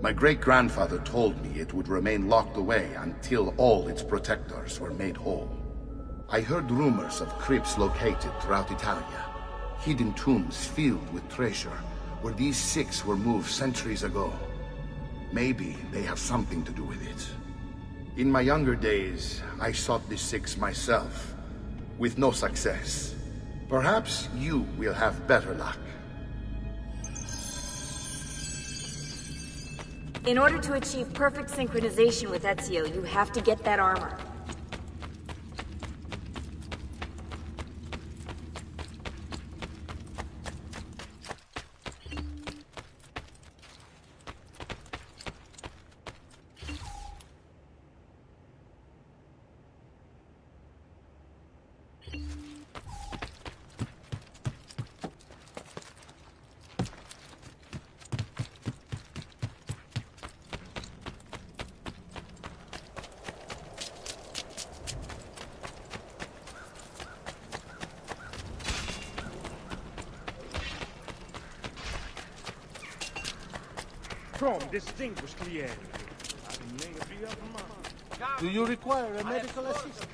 My great-grandfather told me it would remain locked away until all its protectors were made whole. I heard rumors of crypts located throughout Italia, hidden tombs filled with treasure, where these six were moved centuries ago. Maybe they have something to do with it. In my younger days, I sought the six myself, with no success. Perhaps you will have better luck. In order to achieve perfect synchronization with Ezio, you have to get that armor. From distinguished client. Do you require a medical assistant?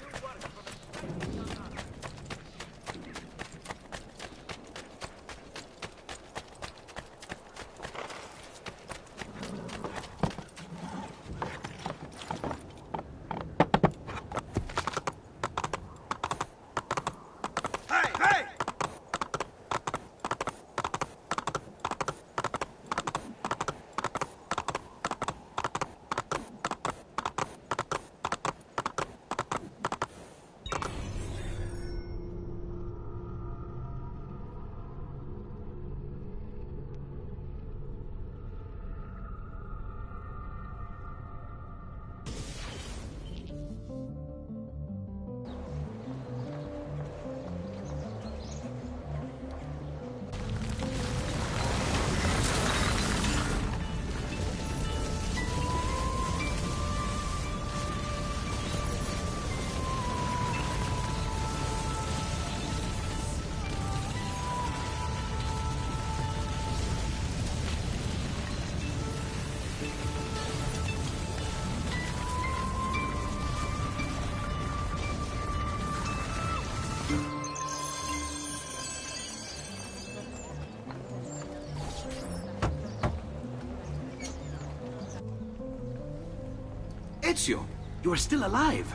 Ezio, you are still alive.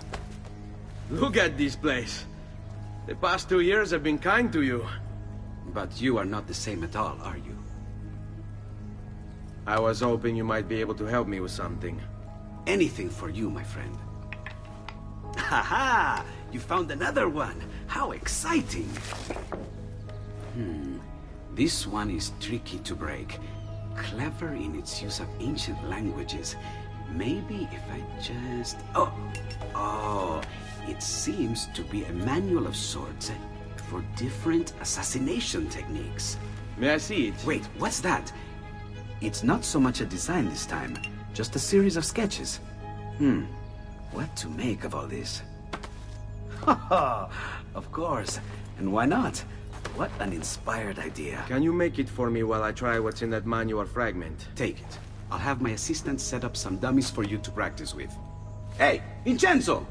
Look at this place. The past 2 years have been kind to you. But you are not the same at all, are you? I was hoping you might be able to help me with something. Anything for you, my friend. Ha-ha! You found another one! How exciting! This one is tricky to break. Clever in its use of ancient languages. Maybe if I just... Oh, it seems to be a manual of sorts for different assassination techniques. May I see it? Wait, what's that? It's not so much a design this time, just a series of sketches. What to make of all this? Of course, and why not? What an inspired idea. Can you make it for me while I try what's in that manual fragment? Take it. I'll have my assistant set up some dummies for you to practice with. Hey, Vincenzo!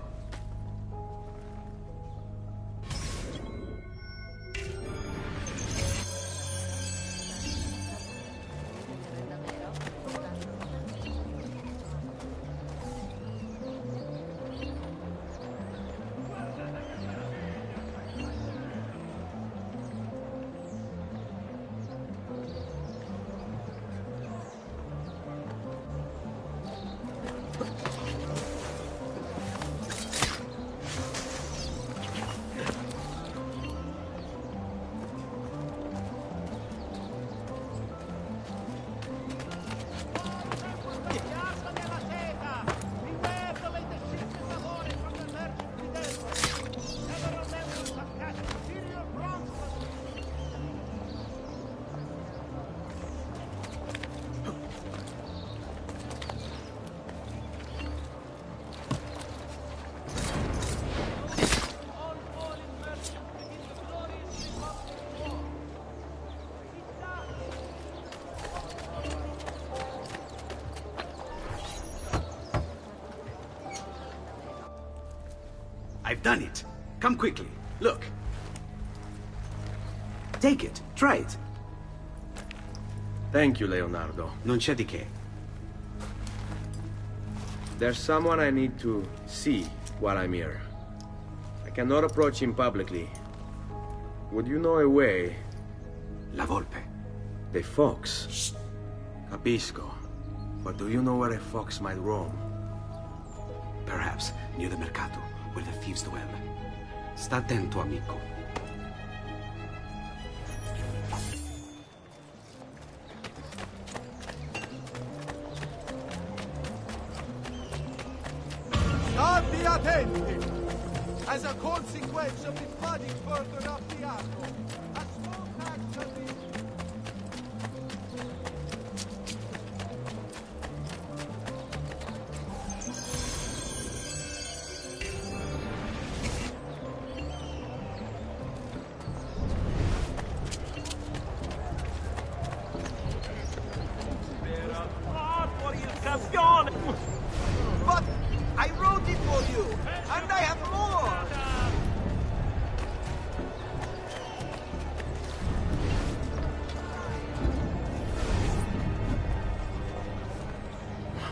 I've done it. Come quickly. Look. Take it. Try it. Thank you, Leonardo. Non c'è di che. There's someone I need to see while I'm here. I cannot approach him publicly. Would you know a way? La Volpe. The fox. Shh. Capisco. But do you know where a fox might roam? Perhaps near the mercato, where the thieves dwell. Sta attento, amico. State attenti! As a consequence of the flooding further up the Arno, a small patch of the... But I wrote it for you, and I have more!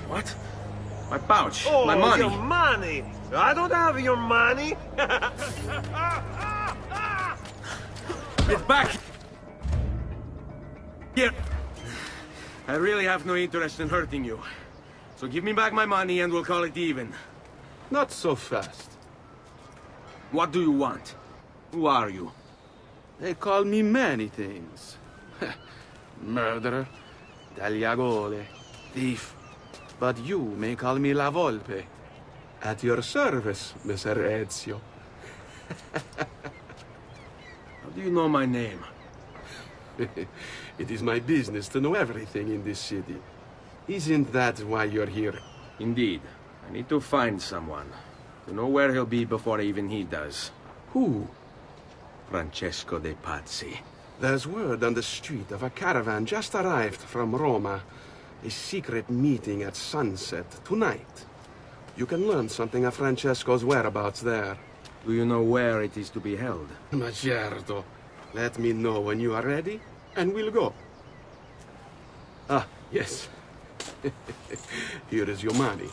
What? My pouch. Oh, my money. Your money! I don't have your money! Get back! Here! I really have no interest in hurting you. So give me back my money and we'll call it even. Not so fast. What do you want? Who are you? They call me many things. Murderer, tagliagole, thief. But you may call me La Volpe. At your service, Messer Ezio. How do you know my name? It is my business to know everything in this city. Isn't that why you're here? Indeed. I need to find someone. To know where he'll be before even he does. Who? Francesco de Pazzi. There's word on the street of a caravan just arrived from Roma. A secret meeting at sunset tonight. You can learn something of Francesco's whereabouts there. Do you know where it is to be held? Ma certo. Let me know when you are ready, and we'll go. Ah, yes. Here is your money.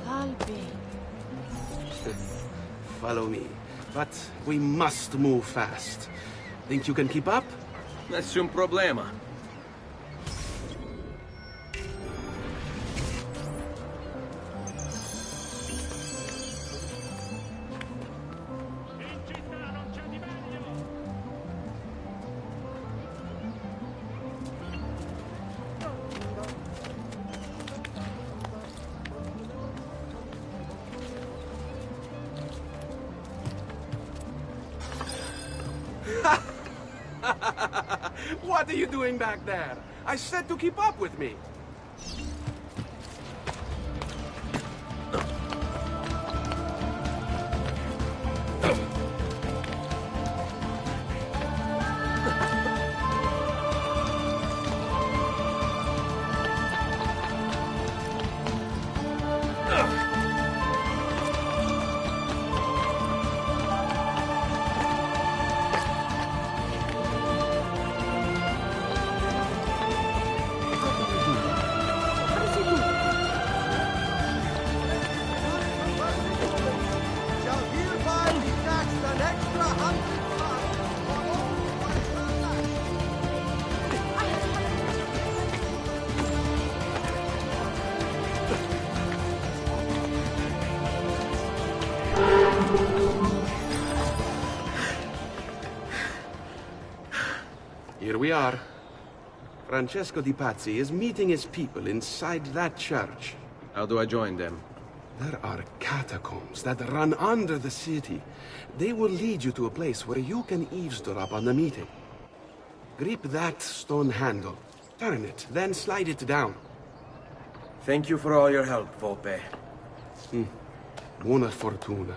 I'll be. Follow me. But we must move fast. Think you can keep up? Nessun problema. What are you doing back there? I said to keep up with me. Shall hereby be taxed an extra 100 pounds for all transactions. Here we are. Francesco di Pazzi is meeting his people inside that church. How do I join them? There are catacombs that run under the city. They will lead you to a place where you can eavesdrop on the meeting. Grip that stone handle. Turn it, then slide it down. Thank you for all your help, Volpe. Buona fortuna.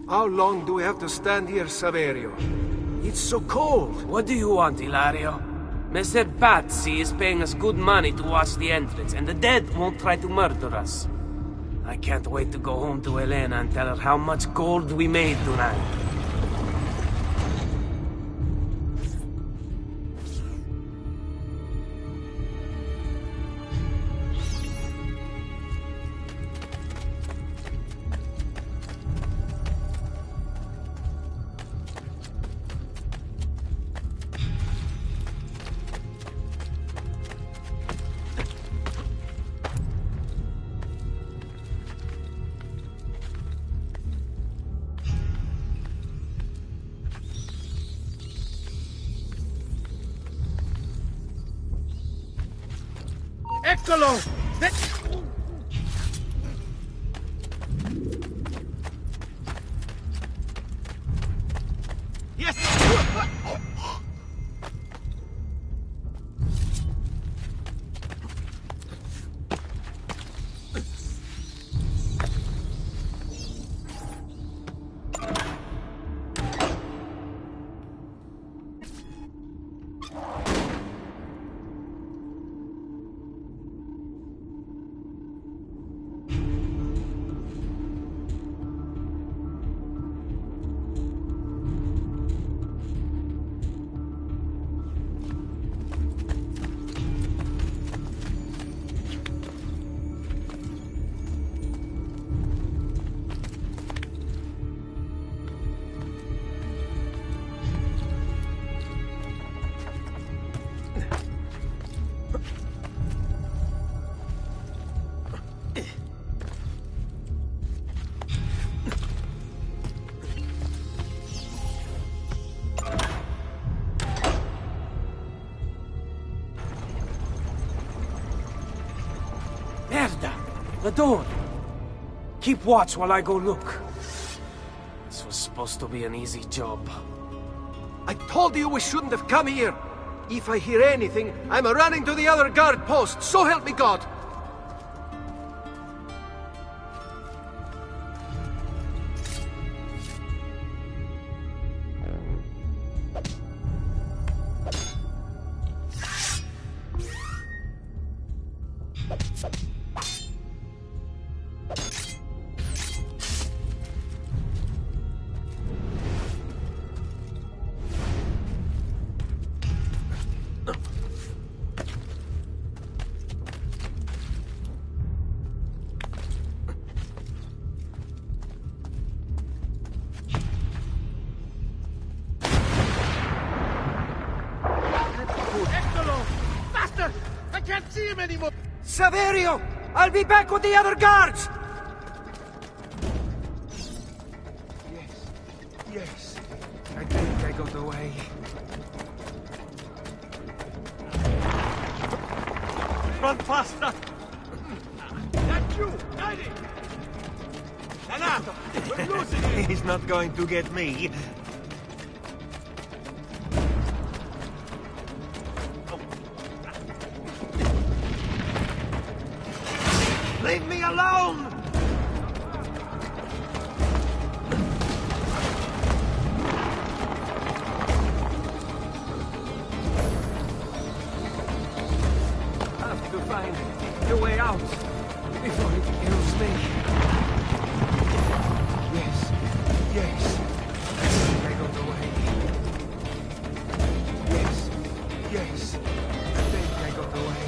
How long do we have to stand here, Saverio? It's so cold. What do you want, Ilario? Messer Pazzi is paying us good money to watch the entrance, and the dead won't try to murder us. I can't wait to go home to Elena and tell her how much gold we made tonight. Eccolo! Yes! The door! Keep watch while I go look. This was supposed to be an easy job. I told you we shouldn't have come here. If I hear anything, I'm running to the other guard post. So help me God! any more... Saverio! I'll be back with the other guards! Yes. I think I got away. Run faster! That's you! Guide it! Renato, we're losing him! He's not going to get me. Leave me alone! I have to find the way out before it kills me. Yes. Yes. I think I got away. Yes. Yes. I think I got away.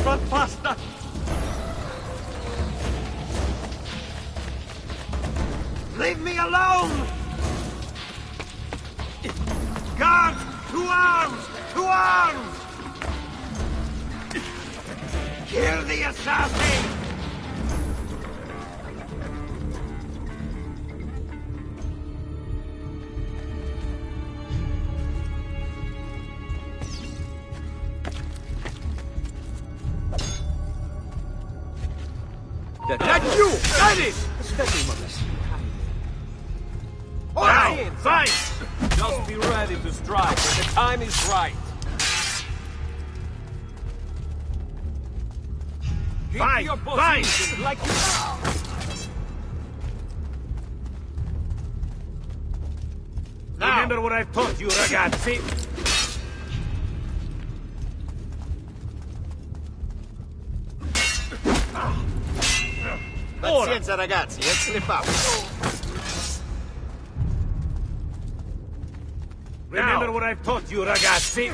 Run faster! Leave me alone! Guards! To arms! To arms! Kill the assassin! That's you! Got it! Now, fight! Just be ready to strike when the time is right. Keep Fight! your Fight! position like you are. Remember what I've taught you, ragazzi. Pazienza ragazzi, le famo. Remember what I've taught you, ragazzi.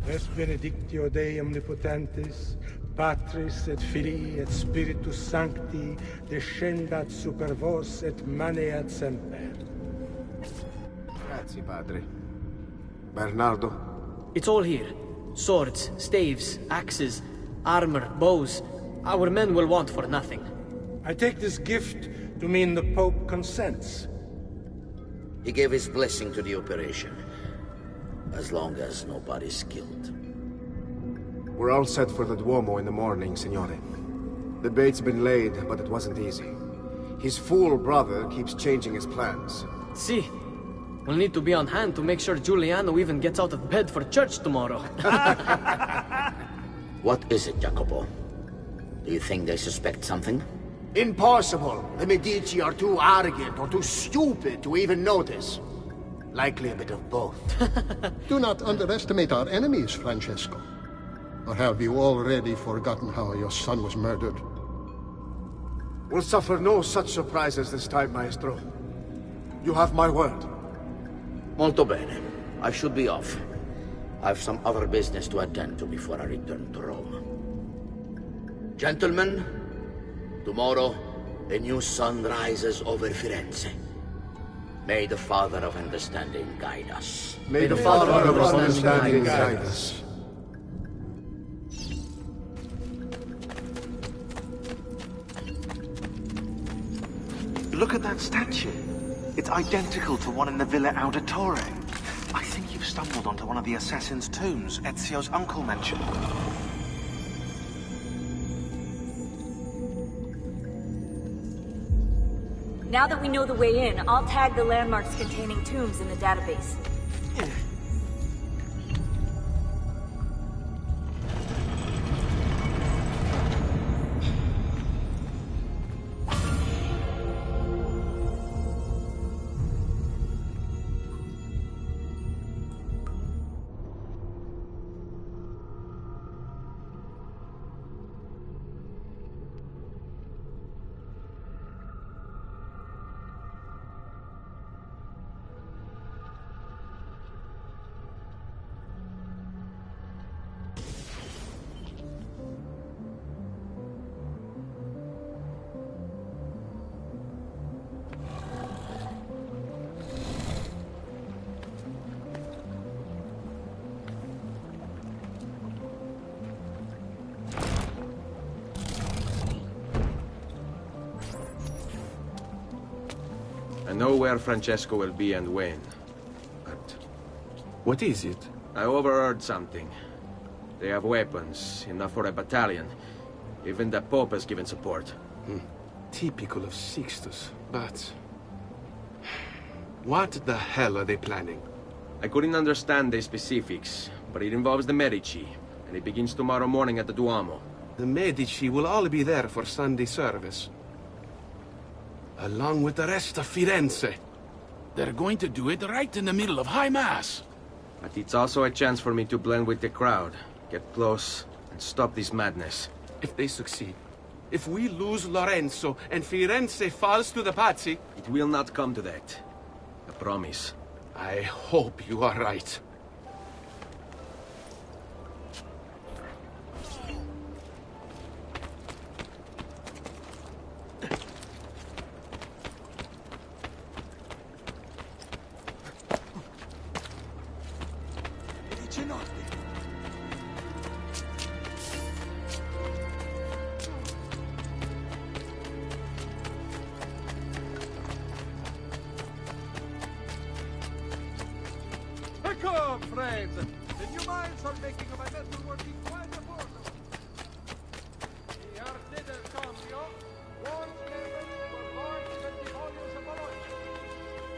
Res benedictio Dei omnipotentis, Patris et Filii et Spiritus Sancti, descendat super vos et maneat semper. Grazie, padre. Bernardo? It's all here. Swords, staves, axes, armor, bows. Our men will want for nothing. I take this gift to mean the Pope consents. He gave his blessing to the operation. As long as nobody's killed. We're all set for the Duomo in the morning, Signore. The bait's been laid, but it wasn't easy. His fool brother keeps changing his plans. See, we'll need to be on hand to make sure Giuliano even gets out of bed for church tomorrow. What is it, Jacopo? Do you think they suspect something? Impossible! The Medici are too arrogant or too stupid to even notice. Likely a bit of both. Do not underestimate our enemies, Francesco. Or have you already forgotten how your son was murdered? We'll suffer no such surprises this time, Maestro. You have my word. Molto bene. I should be off. I've some other business to attend to before I return to Rome. Gentlemen, tomorrow, a new sun rises over Firenze. May the Father of Understanding guide us. May the Father of Understanding guide us. Look at that statue. It's identical to one in the Villa Auditore. I think you've stumbled onto one of the assassin's tombs Ezio's uncle mentioned. Now that we know the way in, I'll tag the landmarks containing tombs in the database. I know where Francesco will be and when, but... What is it? I overheard something. They have weapons, enough for a battalion. Even the Pope has given support. Typical of Sixtus, but... What the hell are they planning? I couldn't understand the specifics, but it involves the Medici, and it begins tomorrow morning at the Duomo. The Medici will all be there for Sunday service. Along with the rest of Firenze. They're going to do it right in the middle of High Mass. But it's also a chance for me to blend with the crowd, get close, and stop this madness. If they succeed, if we lose Lorenzo and Firenze falls to the Pazzi... It will not come to that. I promise. I hope you are right. Come, friends! The new mines are making my metal working quite affordable. The arte del cambio, one payment for large 20 volumes of Bologna.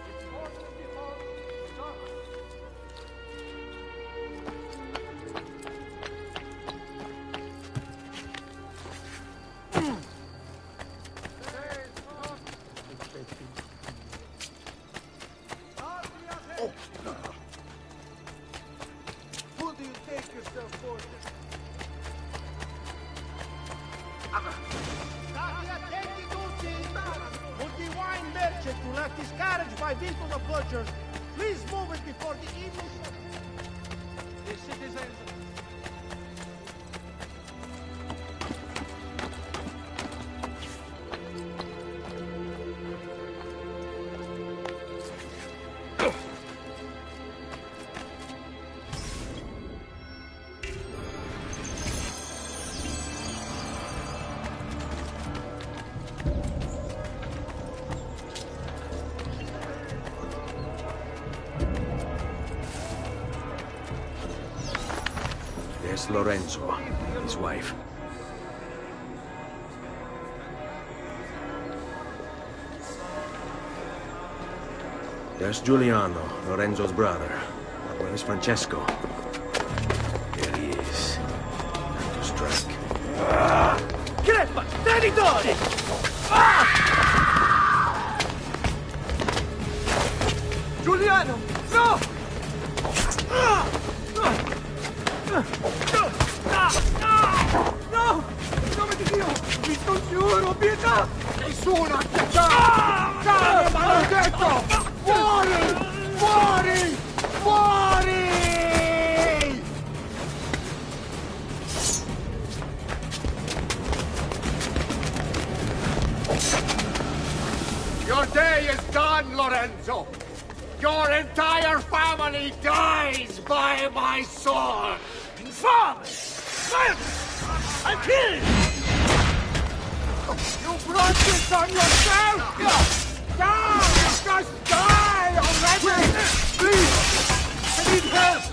It's important before summer. State attenti tutti! Multi wine merchant who left his carriage by vehicle of butchers. Please move it before the evening. The citizens. There's Lorenzo, his wife. There's Giuliano, Lorenzo's brother. But where is Francesco? There he is. Time to strike. Crepa! Traditore! Giuliano! No! No! In nome di Dio! Vi scongiuro, pietà! Nessuno accettare! Cane maledetto! Fuori! Fuori! Fuori! Your day is done, Lorenzo! Your entire family dies by my sword! Infame! I'll kill you! You brought this on yourself! Die! Just die already! Please! I need help!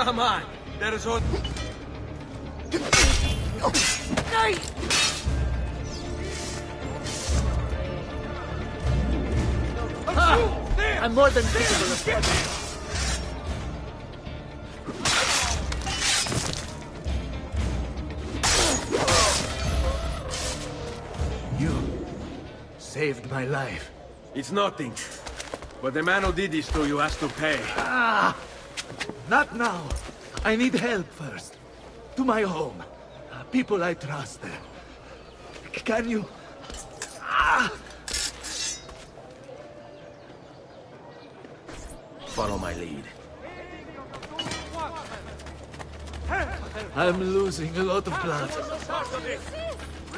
Come on! There is one. I'm more than capable of that. You saved my life. It's nothing. But the man who did this to you has to pay. Ah! Not now. I need help first. To my home. People I trust there. Can you... Ah! Follow my lead. I'm losing a lot of blood.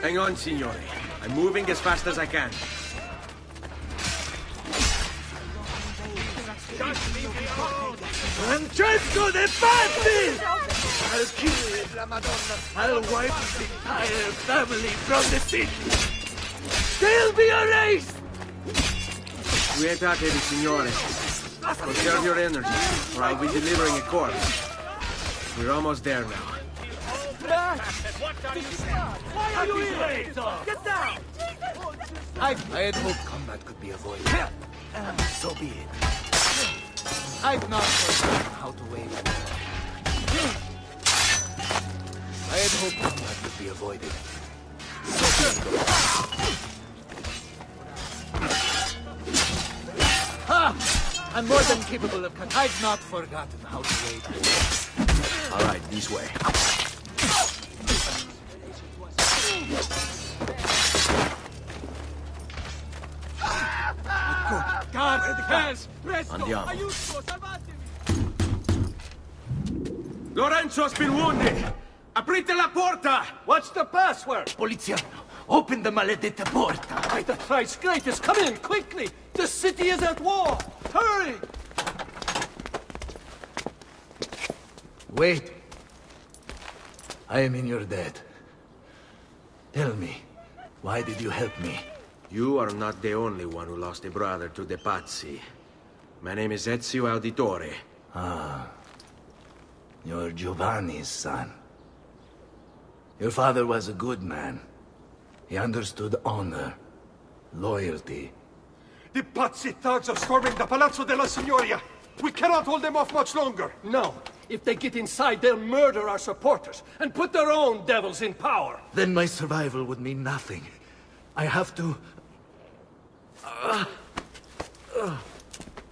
Hang on, signore. I'm moving as fast as I can. Francesco de Pazzi! I'll kill it, la Madonna. I'll wipe the entire family from the city. They'll be erased! Quietatevi, signore. Conserve your energy, or I'll be delivering a corpse. We're almost there now. Why are you here? Get down! I had hoped combat could be avoided. So be it. I've not forgotten how to wage war. I had hoped combat could be avoided. So be it. Ha! I'm more than capable of cut. I've not forgotten how to wage war. All right, this way. Guard the cans! Andiamo. Lorenzo's been wounded! Aprite la porta! What's the password? Poliziano, open the maledetta porta! By the thrice greatest, come in, quickly! The city is at war! Hurry! Wait. I am in your debt. Tell me, why did you help me? You are not the only one who lost a brother to the Pazzi. My name is Ezio Auditore. Ah. You're Giovanni's son. Your father was a good man. He understood honor, loyalty. The Pazzi thugs are storming the Palazzo della Signoria! We cannot hold them off much longer! No. If they get inside, they'll murder our supporters and put their own devils in power. Then my survival would mean nothing. I have to...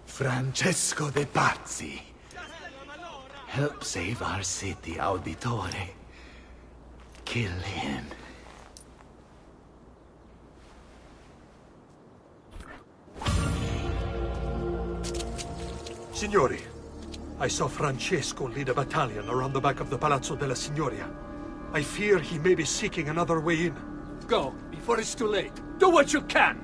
Francesco de Pazzi. Help save our city, Auditore. Kill him. Signori, I saw Francesco lead a battalion around the back of the Palazzo della Signoria. I fear he may be seeking another way in. Go, before it's too late. Do what you can!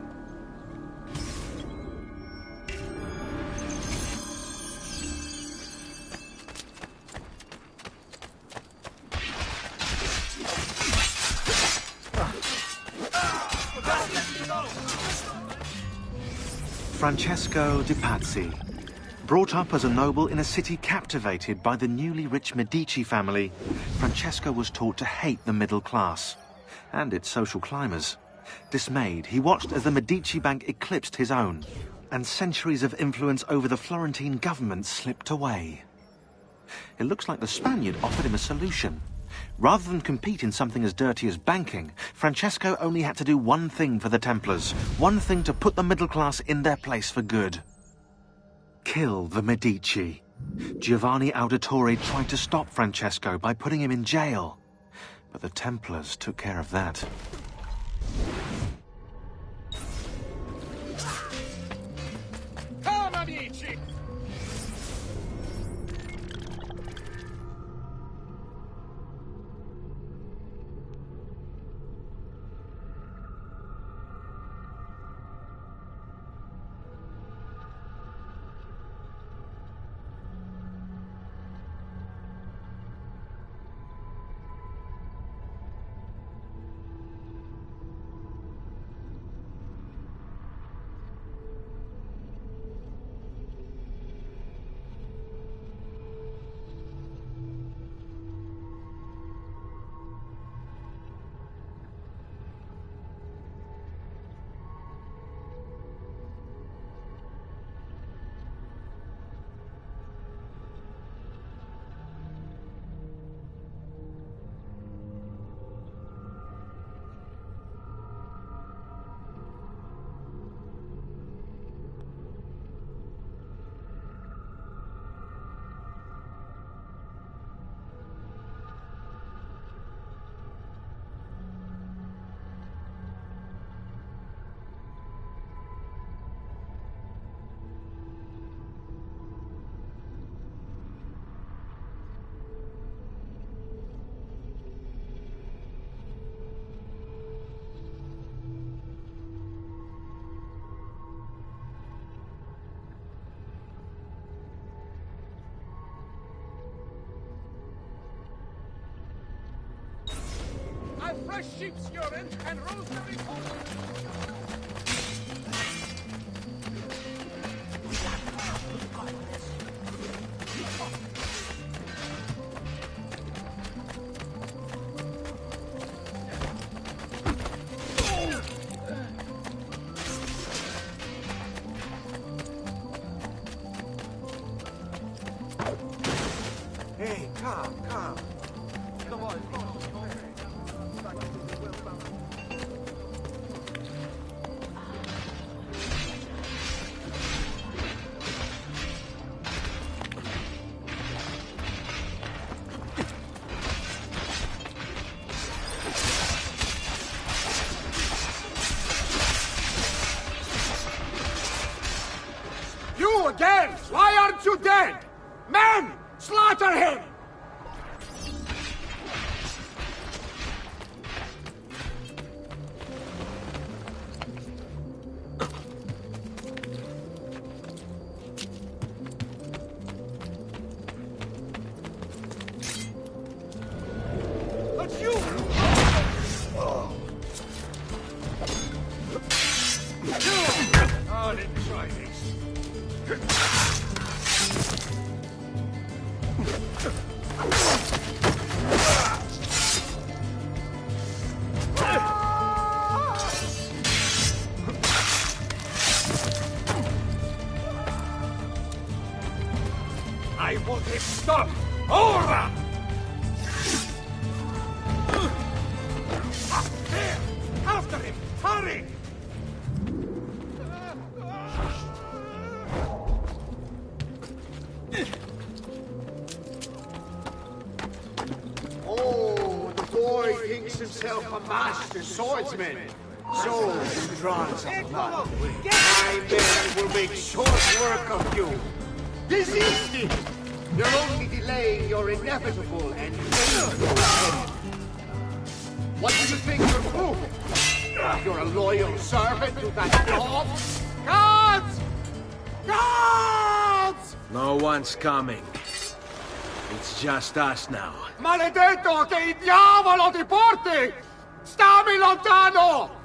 Francesco de Pazzi. Brought up as a noble in a city captivated by the newly rich Medici family, Francesco was taught to hate the middle class and its social climbers. Dismayed, he watched as the Medici Bank eclipsed his own, and centuries of influence over the Florentine government slipped away. It looks like the Spaniard offered him a solution. Rather than compete in something as dirty as banking, Francesco only had to do one thing for the Templars, one thing to put the middle class in their place for good. Kill the Medici. Giovanni Auditore tried to stop Francesco by putting him in jail, but the Templars took care of that. Come, amici! Fresh sheep's urine and rosemary Hey, come. Come on, come on. You again! Why aren't you dead? Men! Slaughter him! But you! I'll enjoy this. I want him stopped! Ora! There! After him! Hurry! Oh, the boy thinks himself a master swordsman. So he draws a blood. My men will make short work of you. Desisti! You're only delaying your inevitable and painful end. What do you think you're proving? You're a loyal servant to that dog? Guards! Guards! No one's coming. It's just us now. Maledetto, che il diavolo ti porti! Stammi lontano!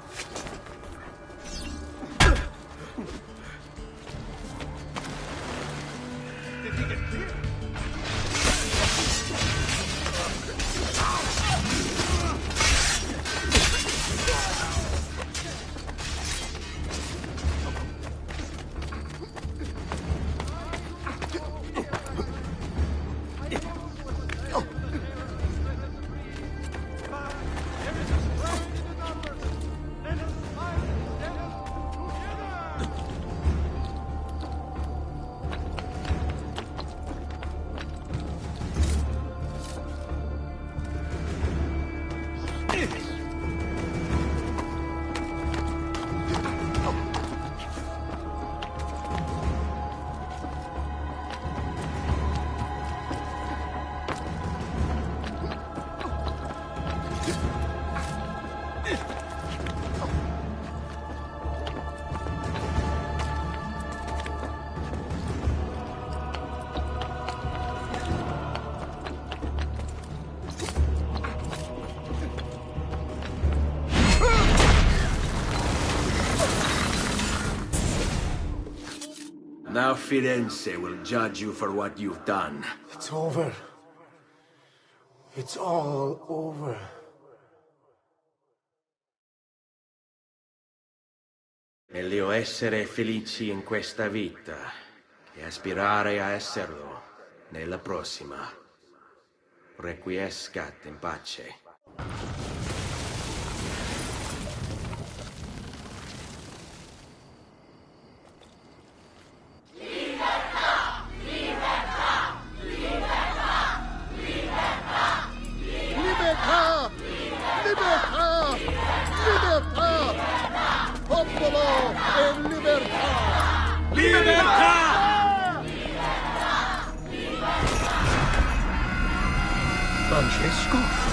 Now Firenze will judge you for what you've done. It's over. It's all over. Meglio essere felici in questa vita che aspirare a esserlo nella prossima. Requiescat in pace. Popolo e libertà! Libertà! Francesco?